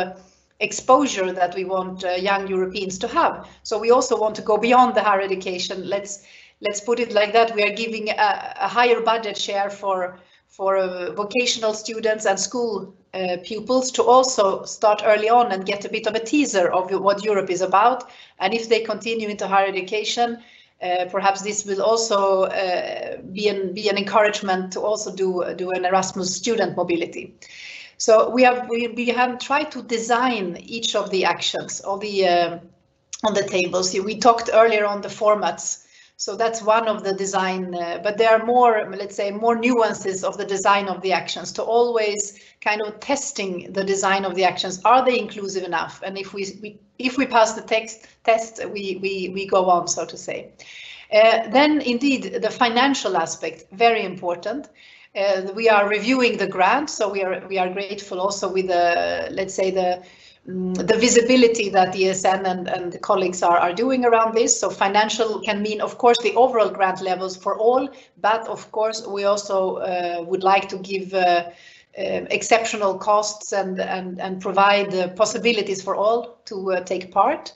[SPEAKER 6] exposure that we want young Europeans to have. So we also want to go beyond the higher education. Let's put it like that. We are giving a higher budget share for vocational students and school pupils to also start early on and get a bit of a teaser of what Europe is about. And if they continue into higher education, perhaps this will also be an encouragement to also do an Erasmus student mobility. So we have tried to design each of the actions on the tables. We talked earlier on the formats. So that's one of the design, but there are more, let's say, more nuances of the design of the actions, to always kind of testing the design of the actions. Are they inclusive enough? And if we pass the test, we go on, so to say. Then indeed the financial aspect, very important. We are reviewing the grant, so we are grateful also with the, let's say, the visibility that the ESN and the colleagues are doing around this. So financial can mean, of course, the overall grant levels for all, but of course we also would like to give exceptional costs and provide possibilities for all to take part.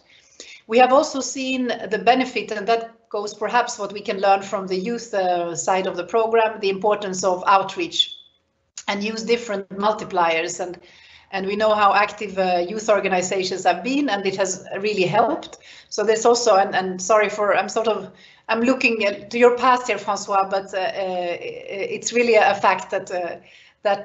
[SPEAKER 6] We have also seen the benefit, and that goes perhaps what we can learn from the youth side of the program, the importance of outreach and use different multipliers. And we know how active youth organizations have been, and it has really helped. So there's also, and sorry for, I'm looking to your past here, Francois, but it's really a fact that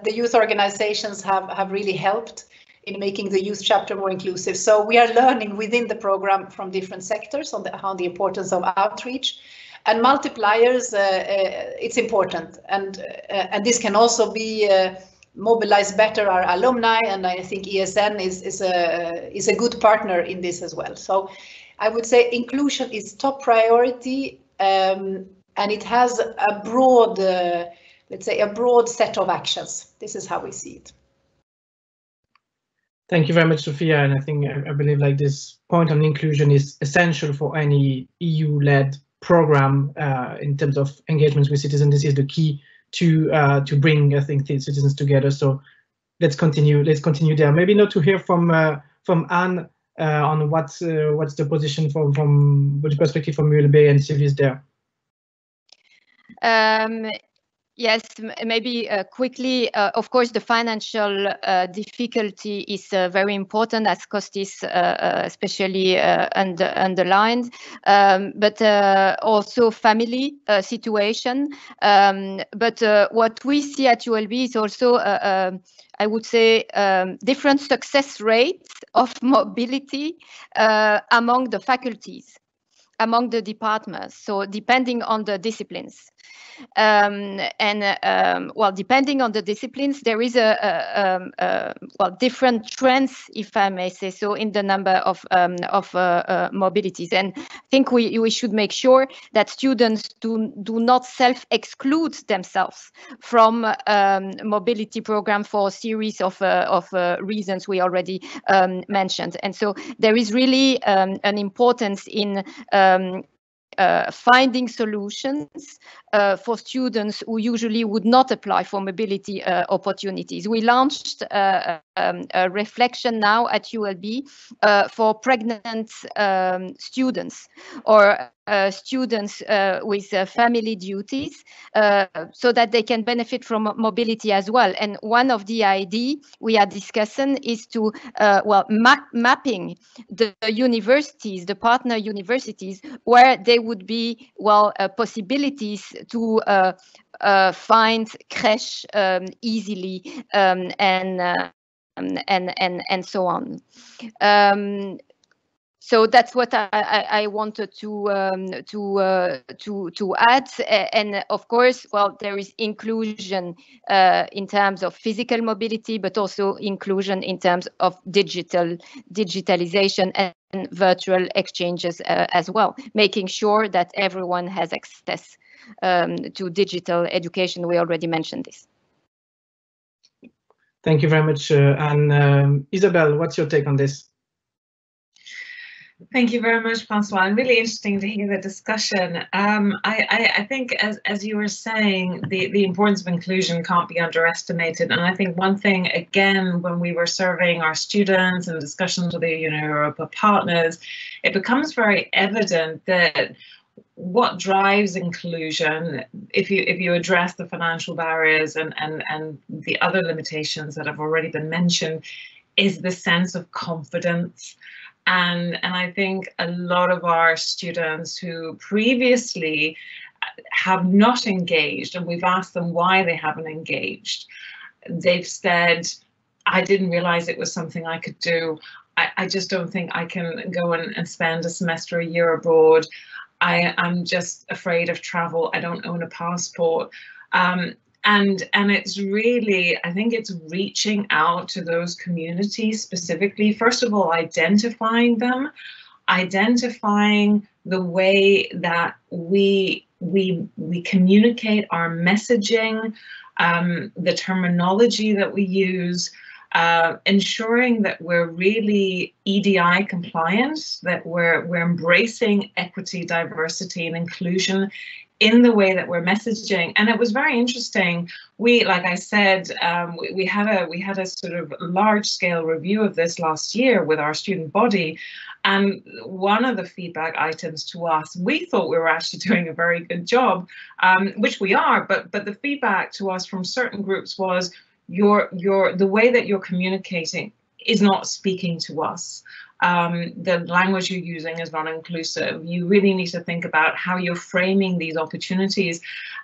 [SPEAKER 6] the youth organizations have really helped in making the youth chapter more inclusive. So we are learning within the program from different sectors on the importance of outreach. And multipliers, it's important, and this can also be mobilize better our alumni, and I think ESN is a good partner in this as well. So I would say inclusion is top priority, and it has a broad, let's say, a broad set of actions. This is how we see it.
[SPEAKER 1] Thank you very much, Sophia. And I think I believe like this point on inclusion is essential for any EU-led program in terms of engagements with citizens. This is the key to bring, I think, the citizens together. So let's continue there. Maybe not to hear from Anne on what's the position from the perspective from ULB and Sylvie's there.
[SPEAKER 3] Yes, maybe quickly, of course, the financial difficulty is very important, as Kostis especially underlined, but also family situation. But what we see at ULB is also, I would say, different success rates of mobility among the faculties, among the departments, so depending on the disciplines. Well, depending on the disciplines, there is well, different trends, if I may say so, in the number of mobilities. And I think we should make sure that students do not self-exclude themselves from mobility program for a series of reasons we already mentioned. And so there is really an importance in finding solutions for students who usually would not apply for mobility opportunities. We launched a reflection now at ULB for pregnant students or students with family duties so that they can benefit from mobility as well. And one of the ideas we are discussing is to, well, mapping the universities, the partner universities, where there would be, well, possibilities to find creche easily and so on. So that's what I wanted to add. And of course, well, there is inclusion in terms of physical mobility, but also inclusion in terms of digitalization and virtual exchanges as well, making sure that everyone has access to digital education. We already mentioned this.
[SPEAKER 1] Thank you very much. And Isabel, what's your take on this?
[SPEAKER 4] Thank you very much, Francois. And really interesting to hear the discussion. I think, as you were saying, the importance of inclusion can't be underestimated. And I think one thing, again, when we were surveying our students and discussions with the Europa partners, it becomes very evident that what drives inclusion, if you address the financial barriers and the other limitations that have already been mentioned, is the sense of confidence And I think a lot of our students who previously have not engaged, and we've asked them why they haven't engaged, they've said, I didn't realize it was something I could do. I just don't think I can go and spend a semester, a year abroad. I'm just afraid of travel. I don't own a passport. And it's really, I think it's reaching out to those communities specifically, first of all, identifying them, identifying the way that we communicate our messaging, the terminology that we use, ensuring that we're really EDI compliant, that we're embracing equity, diversity, and inclusion in the way that we're messaging. And it was very interesting. We, like I said, we had a sort of large-scale review of this last year with our student body. And one of the feedback items to us, we thought we were actually doing a very good job, which we are. But the feedback to us from certain groups was, the way that you're communicating is not speaking to us. The language you're using is not inclusive. You really need to think about how you're framing these opportunities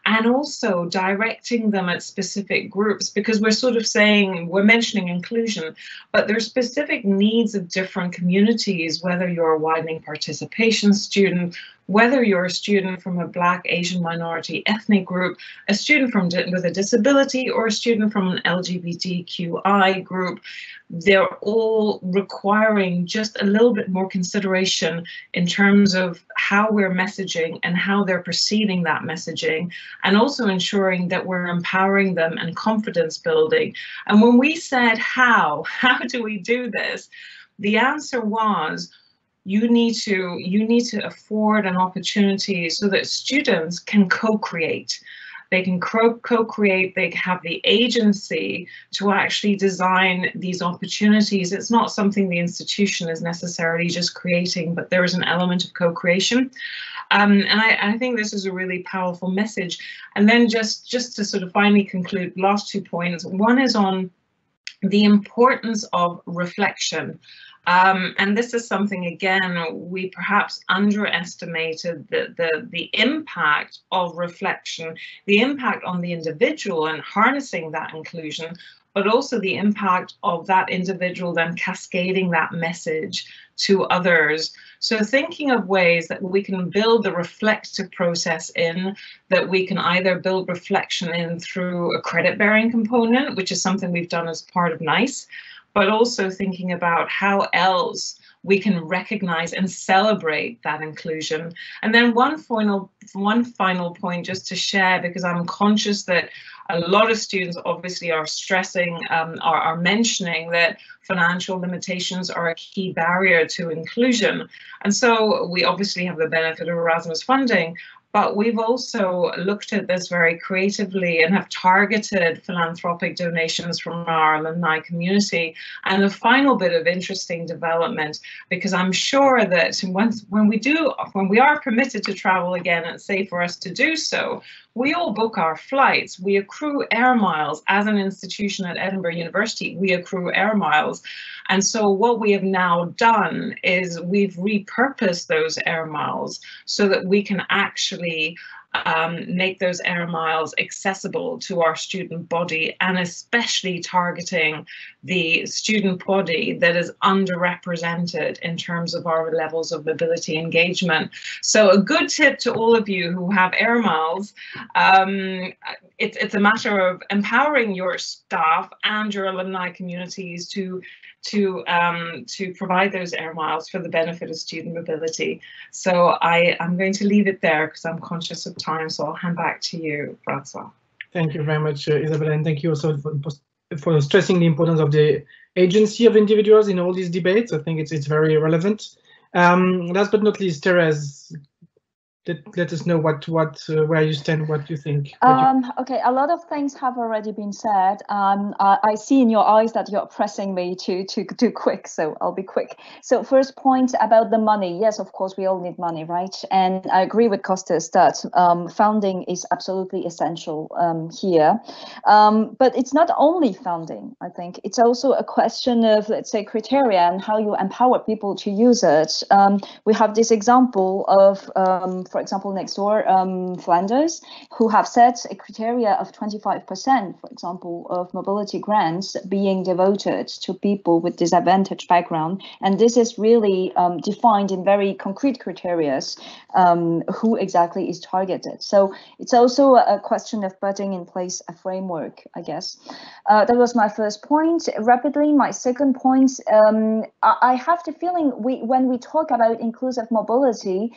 [SPEAKER 4] and also directing them at specific groups, because we're sort of saying, we're mentioning inclusion, but there's specific needs of different communities, whether you're a widening participation student, whether you're a student from a Black, Asian, minority, ethnic group, a student with a disability, or a student from an LGBTQI group. They're all requiring just a little bit more consideration in terms of how we're messaging and how they're perceiving that messaging, and also ensuring that we're empowering them and confidence building. And when we said how do we do this? The answer was, you need to afford an opportunity so that students can co-create. They can co-create, they have the agency to actually design these opportunities. It's not something the institution is necessarily just creating, but there is an element of co-creation. And I think this is a really powerful message. And then just to sort of finally conclude, last 2 points. One is on the importance of reflection. And this is something, again, we perhaps underestimated the impact of reflection, the impact on the individual and harnessing that inclusion, but also the impact of that individual then cascading that message to others. So thinking of ways that we can build the reflective process in, that we can either build reflection in through a credit-bearing component, which is something we've done as part of NICE, but also thinking about how else we can recognize and celebrate that inclusion. And then one final point just to share, because I'm conscious that a lot of students obviously are stressing, are mentioning that financial limitations are a key barrier to inclusion. And so we obviously have the benefit of Erasmus funding, but we've also looked at this very creatively and have targeted philanthropic donations from our alumni community. And the final bit of interesting development, because I'm sure that when we are permitted to travel again, and it's safe for us to do so, we all book our flights. We accrue air miles. As an institution at Edinburgh University, we accrue air miles. And so what we have now done is we've repurposed those air miles so that we can actually make those air miles accessible to our student body, and especially targeting the student body that is underrepresented in terms of our levels of mobility engagement. So a good tip to all of you who have air miles, it's a matter of empowering your staff and your alumni communities to provide those air miles for the benefit of student mobility. So I'm going to leave it there because I'm conscious of time, so I'll hand back to you, Francois.
[SPEAKER 1] Thank you very much, Isabella, and thank you also for stressing the importance of the agency of individuals in all these debates. I think it's very relevant. Last but not least, Therese, let us know where you stand, what you think.
[SPEAKER 2] Okay, a lot of things have already been said. I see in your eyes that you're pressing me to do quick, so I'll be quick. So first point about the money. Yes, of course, we all need money, right? And I agree with Kostas that funding is absolutely essential here. But it's not only funding, I think. It's also a question of, let's say, criteria and how you empower people to use it. We have this example of, for example, next door, Flanders, who have set a criteria of 25%, for example, of mobility grants being devoted to people with disadvantaged background. And this is really defined in very concrete criteria who exactly is targeted. So it's also a question of putting in place a framework, I guess. That was my first point. Rapidly, my second point, I have the feeling when we talk about inclusive mobility,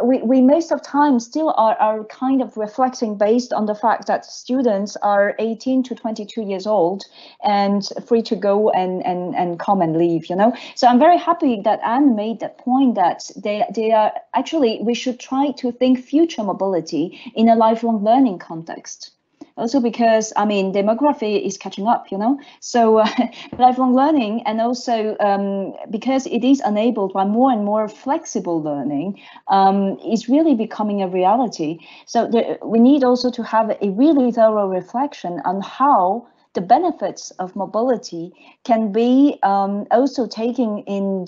[SPEAKER 2] we most of time still are kind of reflecting based on the fact that students are 18 to 22 years old and free to go and come and leave, you know. So I'm very happy that Anne made that point that they are actually, we should try to think future mobility in a lifelong learning context. Also because, I mean, demography is catching up, you know, so lifelong learning, and also because it is enabled by more and more flexible learning, is really becoming a reality. So we need also to have a really thorough reflection on how the benefits of mobility can be also taken in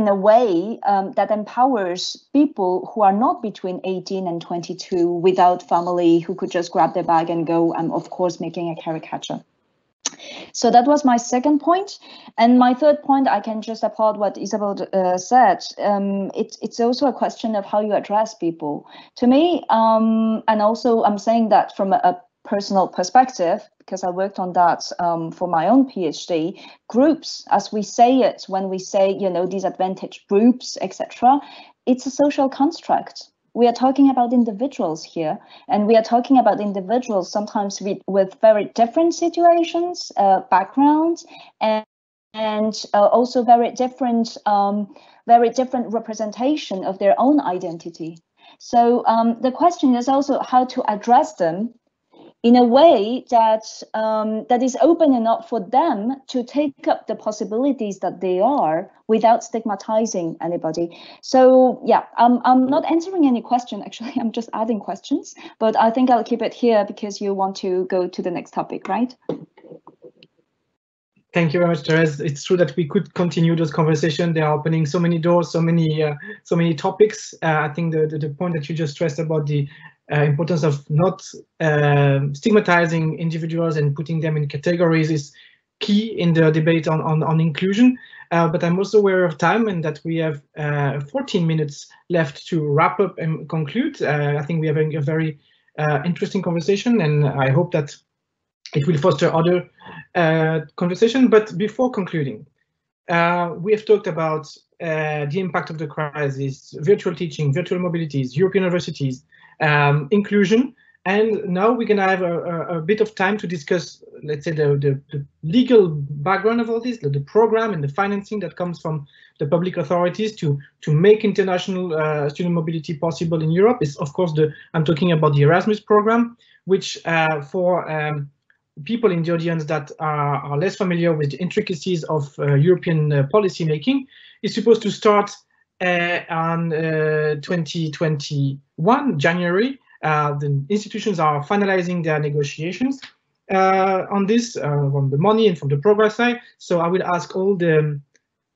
[SPEAKER 2] a way that empowers people who are not between 18 and 22 without family, who could just grab their bag and go, and of course making a caricature. So that was my second point. And my third point, I can just applaud what Isabel said. It's also a question of how you address people. To me, and also I'm saying that from a personal perspective, because I worked on that for my own PhD, groups, as we say it, when we say, you know, disadvantaged groups, etc., it's a social construct. We are talking about individuals here, and we are talking about individuals sometimes with very different situations, backgrounds, and also very different representation of their own identity. So the question is also how to address them in a way that that is open enough for them to take up the possibilities that they are without stigmatizing anybody. So yeah, I'm not answering any question, actually, I'm just adding questions, but I think I'll keep it here because you want to go to the next topic, right?
[SPEAKER 1] Thank you very much, Therese. It's true that we could continue those conversations. They are opening so many doors, so many topics. I think the point that you just stressed about the importance of not stigmatizing individuals and putting them in categories is key in the debate on inclusion. But I'm also aware of time and that we have 14 minutes left to wrap up and conclude. I think we are having a very interesting conversation, and I hope that it will foster other conversation. But before concluding, we have talked about the impact of the crisis, virtual teaching, virtual mobilities, European universities, inclusion, and now we're gonna have a bit of time to discuss, let's say, the legal background of all this, the program and the financing that comes from the public authorities to make international student mobility possible in Europe. Is of course I'm talking about the Erasmus program, which for people in the audience that are less familiar with the intricacies of European policy making, is supposed to start on 2021, January. The institutions are finalizing their negotiations on this, from the money and from the progress side. So I will ask all the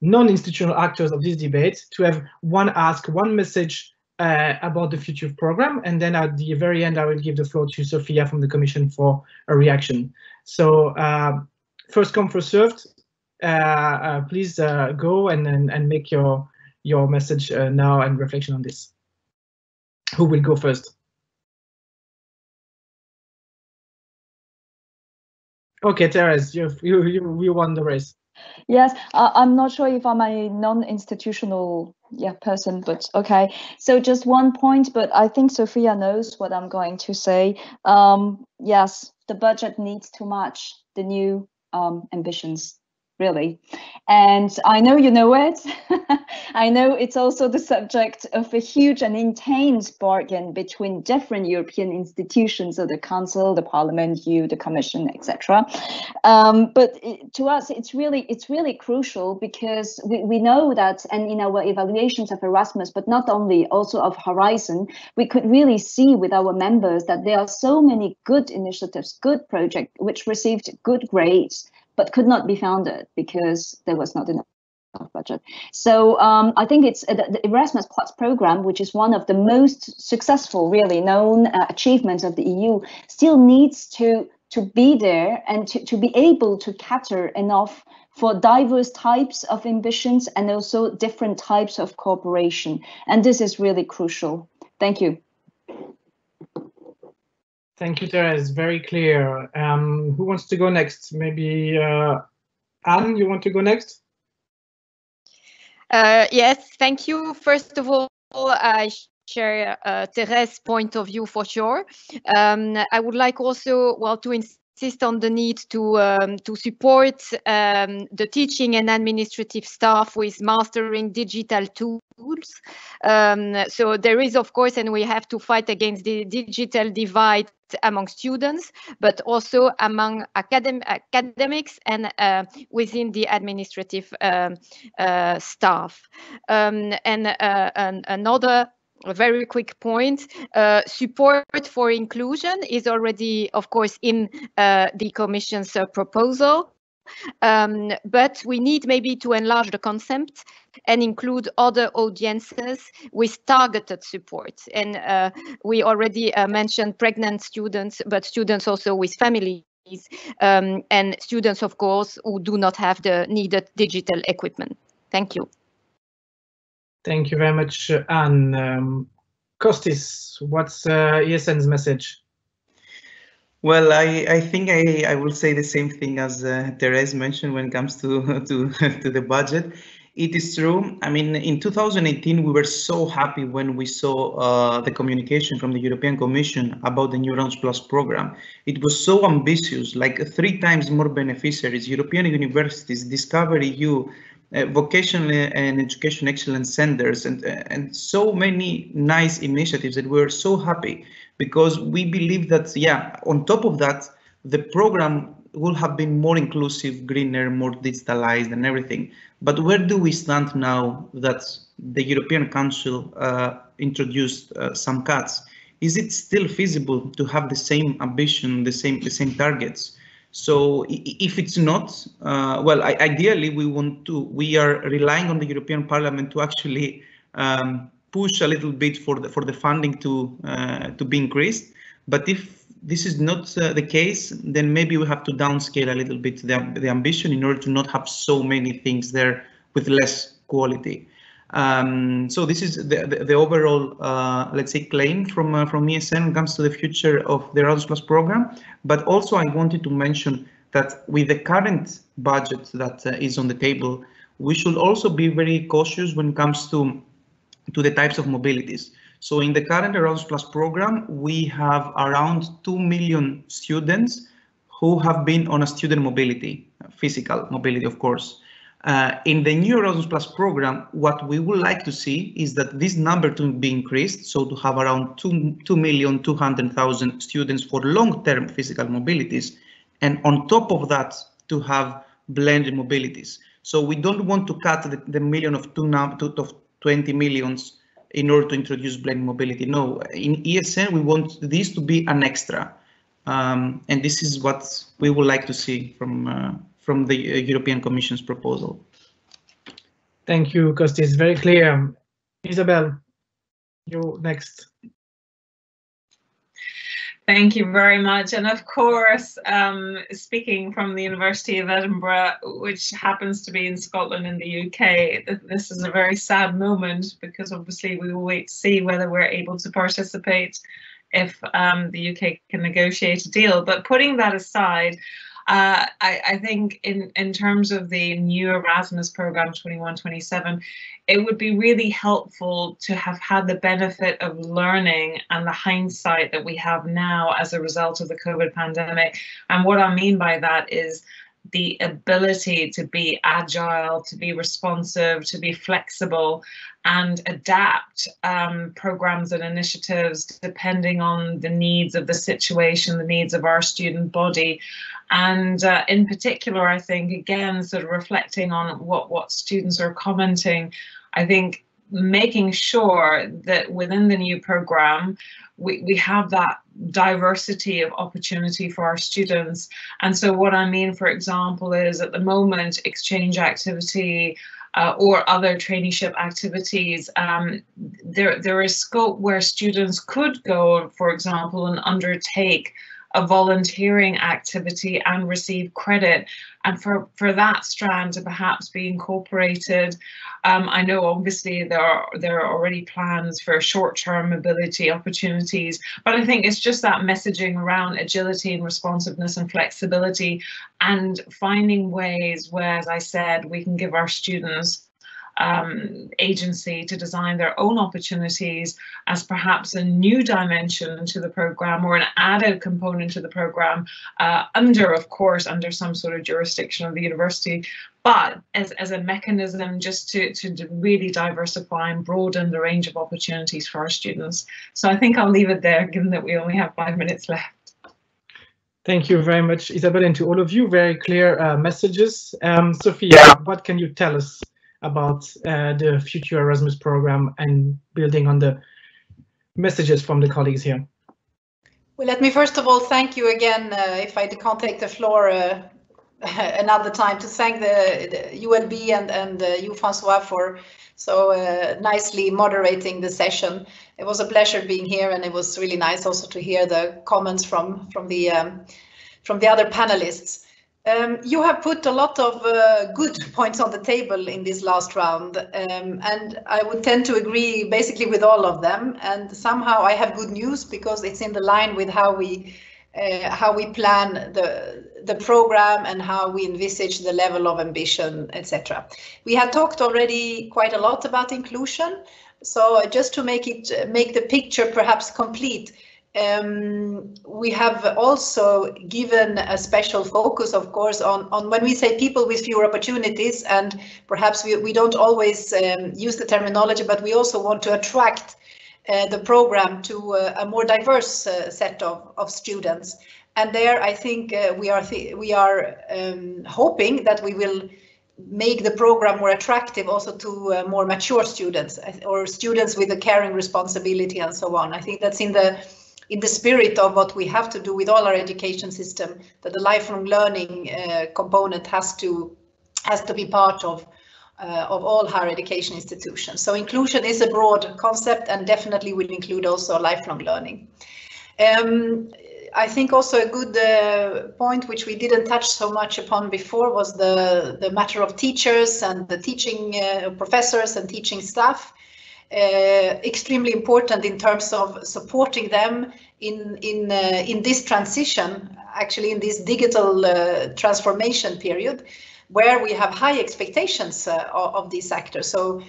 [SPEAKER 1] non-institutional actors of this debate to have one message about the future program, and then at the very end I will give the floor to Sophia from the Commission for a reaction. So first come, first served. Please go and make your message now and reflection on this. Who will go first? Okay, Therese, you won the race.
[SPEAKER 2] Yes, I'm not sure if I'm a non-institutional person, but okay. So just one point, but I think Sophia knows what I'm going to say. Yes, the budget needs to match the new ambitions. really. And I know you know it. I know it's also the subject of a huge and intense bargain between different European institutions, so the Council, the Parliament, you, the Commission, etc. But to us, it's really crucial, because we know that, and in our evaluations of Erasmus, but not only, also of Horizon, we could really see with our members that there are so many good initiatives, good projects, which received good grades, but could not be funded because there was not enough budget. So I think it's the Erasmus Plus program, which is one of the most successful, really known achievements of the EU, still needs to be there and to be able to cater enough for diverse types of ambitions and also different types of cooperation. And this is really crucial. Thank you.
[SPEAKER 1] Thank you, Therese. Very clear. Who wants to go next? Maybe Anne, you want to go next?
[SPEAKER 3] Yes, thank you. First of all, I share Therese's point of view for sure. I would like also, well, to insist on the need to support the teaching and administrative staff with mastering digital tools. So there is, of course, and we have to fight against the digital divide among students, but also among academics and within the administrative staff. And another very quick point, support for inclusion is already, of course, in the Commission's proposal. But we need maybe to enlarge the concept and include other audiences with targeted support. And we already mentioned pregnant students, but students also with families, and students, of course, who do not have the needed digital equipment. Thank you.
[SPEAKER 1] Thank you very much, Anne. Kostis, what's ESN's message?
[SPEAKER 5] Well, I think I will say the same thing as Therese mentioned when it comes to the budget. It is true. I mean, in 2018, we were so happy when we saw the communication from the European Commission about the new Erasmus Plus program. It was so ambitious, like 3 times more beneficiaries, European universities, Discover EU, vocational and education excellence centers, and so many nice initiatives that we were so happy, because we believe that, yeah, on top of that, the program will have been more inclusive, greener, more digitalized and everything. But where do we stand now that the European Council introduced some cuts? Is it still feasible to have the same ambition, the same targets? So if it's not, well, ideally we are relying on the European Parliament to actually push a little bit for the funding to be increased. But if this is not the case, then maybe we have to downscale a little bit the ambition in order to not have so many things there with less quality. So this is the overall, let's say, claim from ESN when it comes to the future of the Erasmus Plus program. But also I wanted to mention that with the current budget that is on the table, we should also be very cautious when it comes to the types of mobilities. So in the current Erasmus Plus program, we have around 2 million students who have been on a student mobility, physical mobility, of course. In the new Erasmus Plus program, what we would like to see is that this number to be increased, so to have around 2,200,000 students for long-term physical mobilities, and on top of that, to have blended mobilities. So we don't want to cut the million of 20 millions in order to introduce blended mobility. No, in ESN, we want this to be an extra. And this is what we would like to see from the European Commission's proposal.
[SPEAKER 1] Thank you, Kostis. Very clear. Isabel, you next.
[SPEAKER 4] Thank you very much. And of course, speaking from the University of Edinburgh, which happens to be in Scotland in the UK, this is a very sad moment, because obviously we will wait to see whether we're able to participate if the UK can negotiate a deal. But putting that aside, I think in terms of the new Erasmus program 21-27, it would be really helpful to have had the benefit of learning and the hindsight that we have now as a result of the COVID pandemic. And what I mean by that is the ability to be agile, to be responsive, to be flexible, and adapt programs and initiatives depending on the needs of the situation, the needs of our student body. And in particular, I think, again, sort of reflecting on what students are commenting, I think making sure that within the new program, we have that diversity of opportunity for our students. And so what I mean, for example, is at the moment, exchange activity or other traineeship activities, there is scope where students could go, for example, and undertake a volunteering activity and receive credit, and for that strand to perhaps be incorporated. I know obviously there are already plans for short-term mobility opportunities, but I think it's just that messaging around agility and responsiveness and flexibility, and finding ways where, as I said, we can give our students agency to design their own opportunities as perhaps a new dimension to the program or an added component to the program, of course, under some sort of jurisdiction of the university, but as a mechanism just to really diversify and broaden the range of opportunities for our students. So I think I'll leave it there, given that we only have 5 minutes left.
[SPEAKER 1] Thank you very much, Isabel, and to all of you, very clear messages. Sophia, what can you tell us about the future Erasmus program and building on the messages from the colleagues here?
[SPEAKER 6] Well, let me first of all thank you again, if I can't take the floor another time, to thank the ULB and you, Francois, for so nicely moderating the session. It was a pleasure being here, and it was really nice also to hear the comments from the other panelists. You have put a lot of good points on the table in this last round, and I would tend to agree basically with all of them. And somehow I have good news, because it's in the line with how we plan the program and how we envisage the level of ambition, etc. We had talked already quite a lot about inclusion, so just to make the picture perhaps complete. We have also given a special focus, of course, on when we say people with fewer opportunities, and perhaps we don't always use the terminology, but we also want to attract the program to a more diverse set of students. And there, I think we are hoping that we will make the program more attractive also to more mature students, or students with a caring responsibility and so on. I think that's in the spirit of what we have to do with all our education system, that the lifelong learning component has to be part of all higher education institutions. So inclusion is a broad concept, and definitely will include also lifelong learning. I think also a good point, which we didn't touch so much upon before, was the matter of teachers and the teaching professors and teaching staff. Extremely important in terms of supporting them in this transition, actually in this digital transformation period, where we have high expectations of these actors. So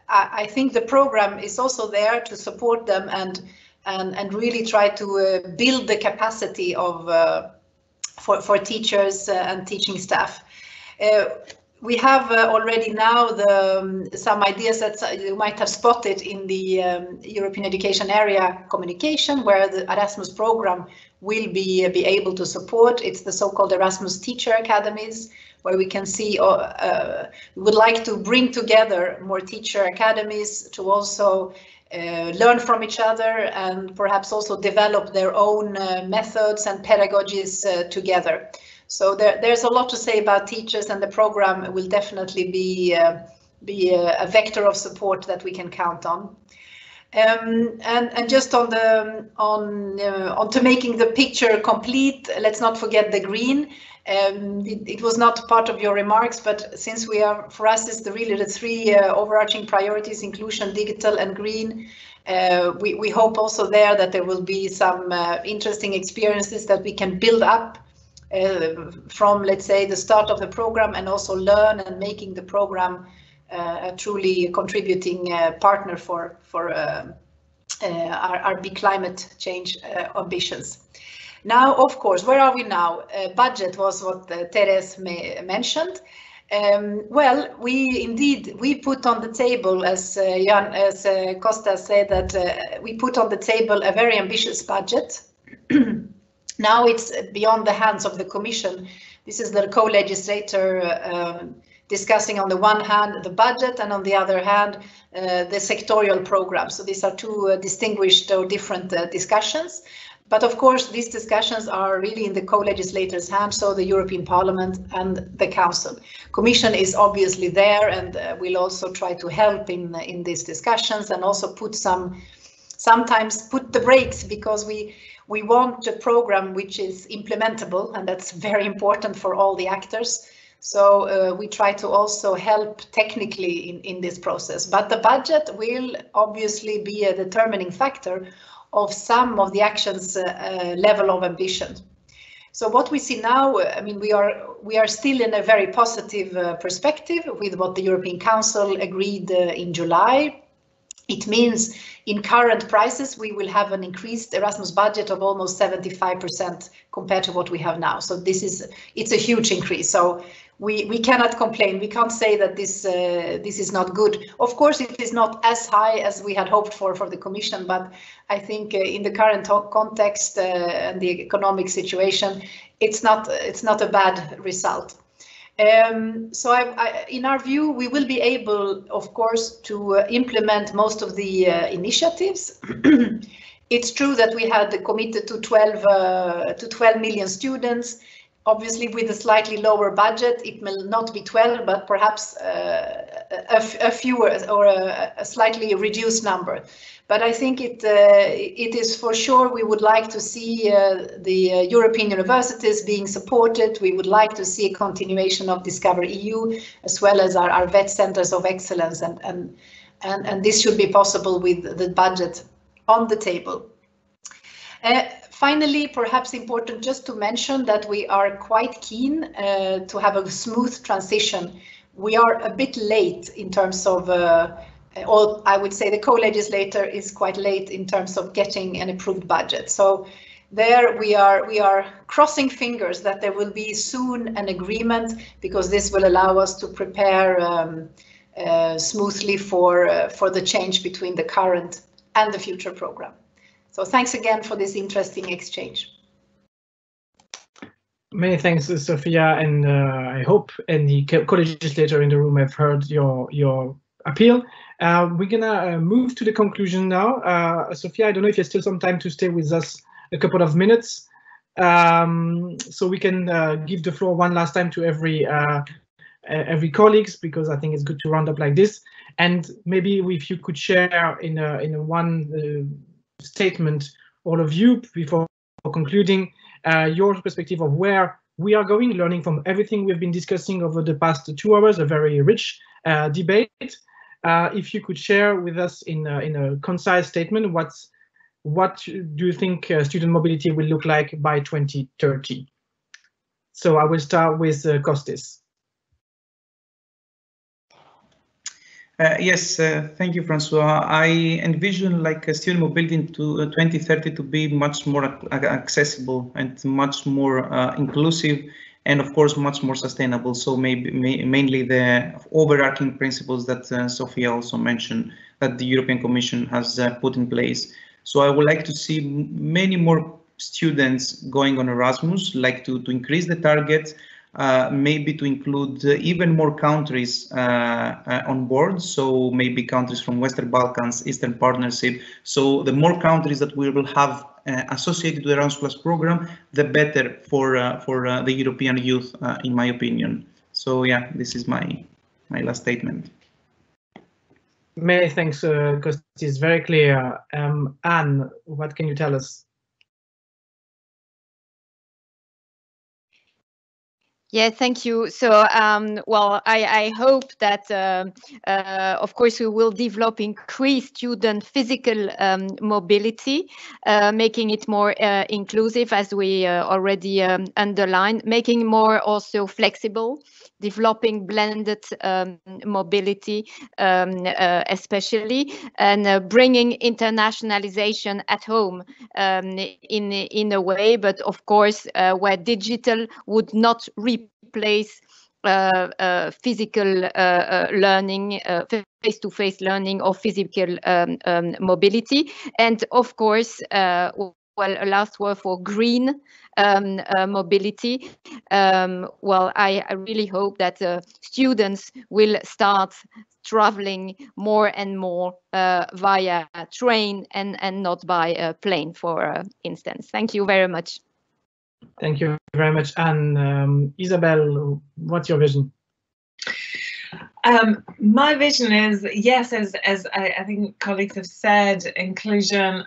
[SPEAKER 6] I think the program is also there to support them and really try to build the capacity of for teachers and teaching staff. We have already now some ideas that you might have spotted in the European Education Area communication, where the Erasmus program will be able to support. It's the so-called Erasmus Teacher Academies, where we can see we would like to bring together more teacher academies to also learn from each other, and perhaps also develop their own methods and pedagogies together. So there's a lot to say about teachers, and the program will definitely be a vector of support that we can count on. And just on to making the picture complete, let's not forget the green. It was not part of your remarks, but since for us, it's really the three overarching priorities: inclusion, digital, and green. We hope also there that there will be some interesting experiences that we can build up from, let's say, the start of the program, and also learn and making the program a truly contributing partner for our big climate change ambitions. Now, of course, where are we now? Budget was what Therese mentioned. Well, we put on the table, as Costa said, that we put on the table a very ambitious budget. Now it's beyond the hands of the Commission. This is the co-legislator discussing on the one hand the budget and on the other hand the sectorial program. So these are two distinguished or different discussions. But of course, these discussions are really in the co-legislators' hands, so the European Parliament and the Council. Commission is obviously there and will also try to help in these discussions and also sometimes put the brakes, because we want a program which is implementable, and that's very important for all the actors. So we try to also help technically in this process. But the budget will obviously be a determining factor of some of the actions level of ambition. So what we see now, I mean, we are still in a very positive perspective with what the European Council agreed in July. It means in current prices, we will have an increased Erasmus budget of almost 75% compared to what we have now. So it's a huge increase. So we cannot complain. We can't say that this is not good. Of course, it is not as high as we had hoped for the Commission, but I think in the current context and the economic situation, it's not a bad result. So in our view, we will be able, of course, to implement most of the initiatives. It's true that we had committed to 12 million students. Obviously, with a slightly lower budget, it will not be 12, but perhaps a fewer or a slightly reduced number. But I think it is for sure we would like to see the European universities being supported. We would like to see a continuation of Discover EU, as well as our VET centers of excellence, and this should be possible with the budget on the table. Finally, perhaps important just to mention that we are quite keen to have a smooth transition. We are a bit late in terms of, or I would say the co-legislator is quite late in terms of getting an approved budget. So there we are crossing fingers that there will be soon an agreement, because this will allow us to prepare smoothly for the change between the current and the future program. So thanks again for this interesting exchange.
[SPEAKER 1] Many thanks, Sophia, and I hope the co-legislator in the room have heard your appeal. We're gonna move to the conclusion now. Sophia, I don't know if you have still some time to stay with us a couple of minutes, so we can give the floor one last time to every colleagues, because I think it's good to round up like this. And maybe if you could share in a one statement, all of you, before concluding, your perspective of where we are going, learning from everything we've been discussing over the past 2 hours, a very rich debate. If you could share with us in a concise statement, what do you think student mobility will look like by 2030? So I will start with Kostis.
[SPEAKER 5] Yes, thank you, Francois. I envision student mobility into 2030 to be much more accessible and much more inclusive, and of course much more sustainable. So mainly the overarching principles that Sophia also mentioned that the European Commission has put in place. So I would like to see many more students going on Erasmus, to increase the target. Maybe to include even more countries on board, so maybe countries from Western Balkans, Eastern Partnership. So the more countries that we will have associated with the Erasmus program, the better for the European youth, in my opinion. So yeah, this is my last statement.
[SPEAKER 1] Many thanks, Kostis. Very clear. Anne, what can you tell us?
[SPEAKER 3] Yeah, thank you. So, well, I hope that, of course, we will develop increased student physical mobility, making it more inclusive, as we already underlined, making more also flexible, developing blended mobility, especially, and bringing internationalization at home in a way, but of course, where digital would not replace physical learning, face-to-face learning, or physical mobility. And of course, well, a last word for green mobility. Well, I really hope that students will start traveling more and more via train and not by plane, for instance. Thank you very much.
[SPEAKER 1] Thank you very much. And Isabel, what's your vision?
[SPEAKER 4] My vision is, yes, as I think colleagues have said, inclusion,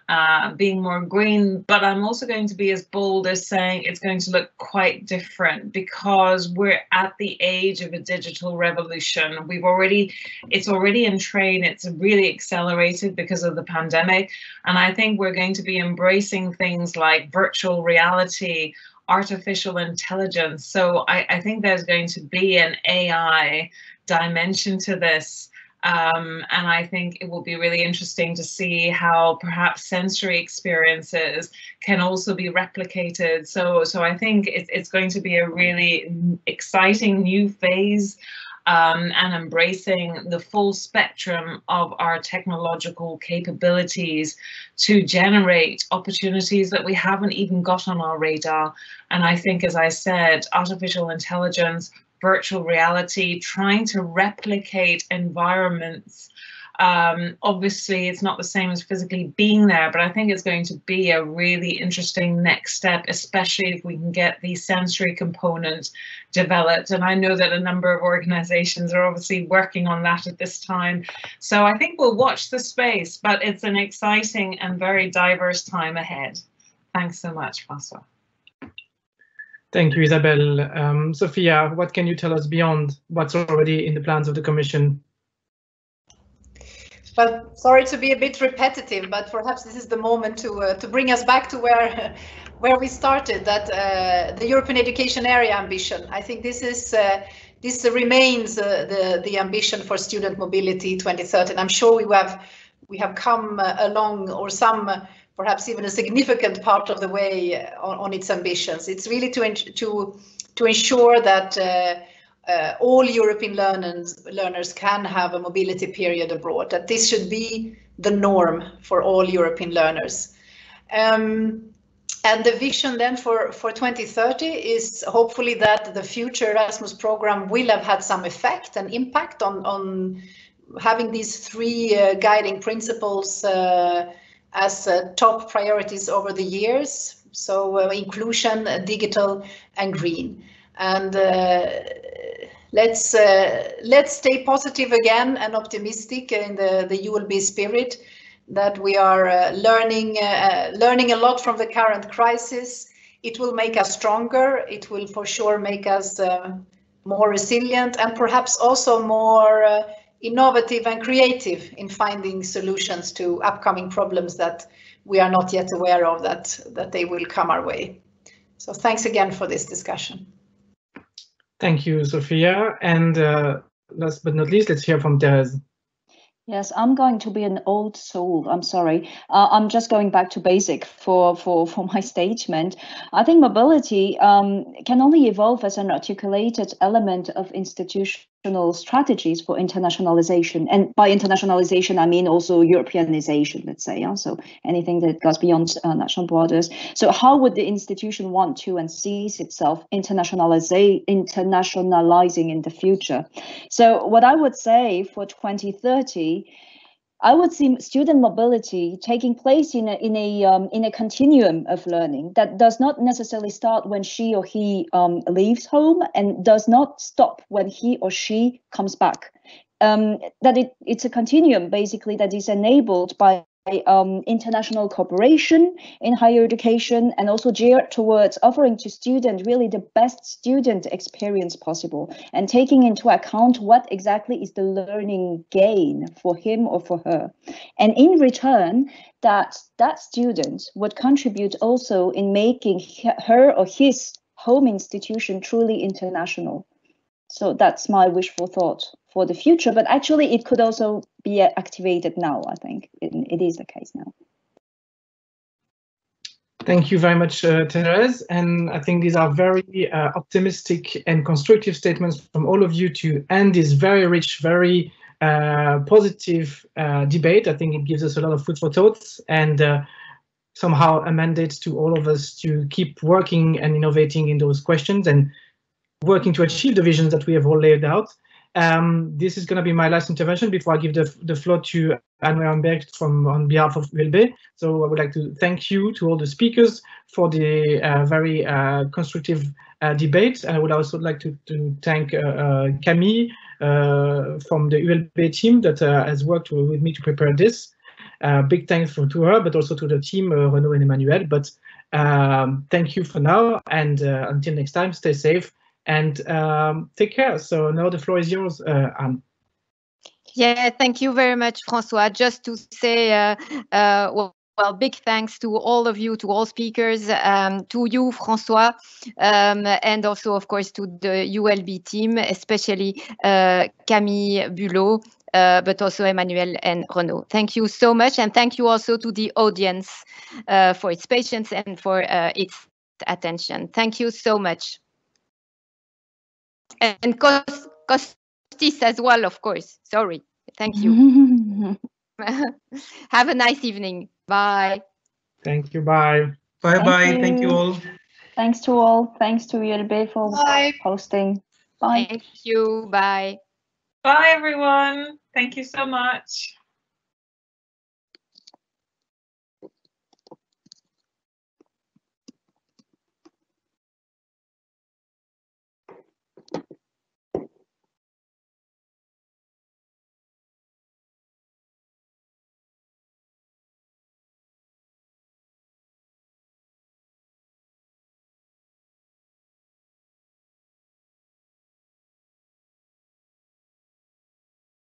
[SPEAKER 4] being more green, but I'm also going to be as bold as saying it's going to look quite different, because we're at the age of a digital revolution. It's already in train, it's really accelerated because of the pandemic. And I think we're going to be embracing things like virtual reality, artificial intelligence. So I think there's going to be an AI dimension to this, and I think it will be really interesting to see how perhaps sensory experiences can also be replicated. So I think it's going to be a really exciting new phase, and embracing the full spectrum of our technological capabilities to generate opportunities that we haven't even got on our radar. And I think, as I said, artificial intelligence, virtual reality, trying to replicate environments. Obviously, it's not the same as physically being there, but I think it's going to be a really interesting next step, especially if we can get the sensory component developed. And I know that a number of organizations are obviously working on that at this time. So I think we'll watch the space, but it's an exciting and very diverse time ahead. Thanks so much, François.
[SPEAKER 1] Thank you, Isabel. Sophia, what can you tell us beyond what's already in the plans of the Commission?
[SPEAKER 6] Well, sorry to be a bit repetitive, but perhaps this is the moment to bring us back to where we started, that the European education area ambition. I think this remains the ambition for student mobility 2030. And I'm sure we have come along, or some perhaps even a significant part of the way on its ambitions. It's really to ensure that all European learners can have a mobility period abroad, that this should be the norm for all European learners. And the vision then for 2030 is hopefully that the future Erasmus program will have had some effect and impact on having these three guiding principles as top priorities over the years. So inclusion, digital and green. And let's stay positive again and optimistic in the ULB spirit, that we are learning a lot from the current crisis. It will make us stronger. It will for sure make us more resilient, and perhaps also more innovative and creative in finding solutions to upcoming problems that we are not yet aware of, that they will come our way. So thanks again for this discussion.
[SPEAKER 1] Thank you, Sophia. And last but not least, let's hear from Therese.
[SPEAKER 2] Yes, I'm going to be an old soul. I'm sorry. I'm just going back to basic for my statement. I think mobility can only evolve as an articulated element of institutional strategies for internationalization. And by internationalization, I mean also Europeanization, let's say. So anything that goes beyond national borders. So how would the institution want to and sees itself internationalizing in the future? So what I would say for 2030, I would see student mobility taking place in a continuum of learning that does not necessarily start when she or he leaves home and does not stop when he or she comes back. That it's a continuum basically that is enabled by international cooperation in higher education, and also geared towards offering to students really the best student experience possible, and taking into account what exactly is the learning gain for him or for her. And in return, that student would contribute also in making her or his home institution truly international. So that's my wishful thought for the future, but actually it could also be activated now. I think it is the case now.
[SPEAKER 1] Thank you very much, Therese. And I think these are very optimistic and constructive statements from all of you to end this very rich, very positive debate. I think it gives us a lot of food for thoughts, and somehow a mandate to all of us to keep working and innovating in those questions and working to achieve the visions that we have all laid out. This is going to be my last intervention before I give the floor to Anne Ramberg on behalf of ULB. So I would like to thank you to all the speakers for the very constructive debate. And I would also like to thank Camille from the ULB team that has worked with me to prepare this. Big thanks to her, but also to the team, Renaud and Emmanuel. But thank you for now, and until next time, stay safe and take care. So now the floor is yours, Anne.
[SPEAKER 3] Yeah, thank you very much, François. Just to say, well, big thanks to all of you, to all speakers, to you, François, and also, of course, to the ULB team, especially Camille Bulot, but also Emmanuel and Renaud. Thank you so much, and thank you also to the audience for its patience and for its attention. Thank you so much. And Costis as well, of course. Sorry. Thank you. Have a nice evening. Bye.
[SPEAKER 1] Thank you. Bye.
[SPEAKER 5] Bye-bye. Thank you all.
[SPEAKER 2] Thanks to all. Thanks to ULB for hosting. Bye.
[SPEAKER 3] Thank you. Bye.
[SPEAKER 4] Bye, everyone. Thank you so much.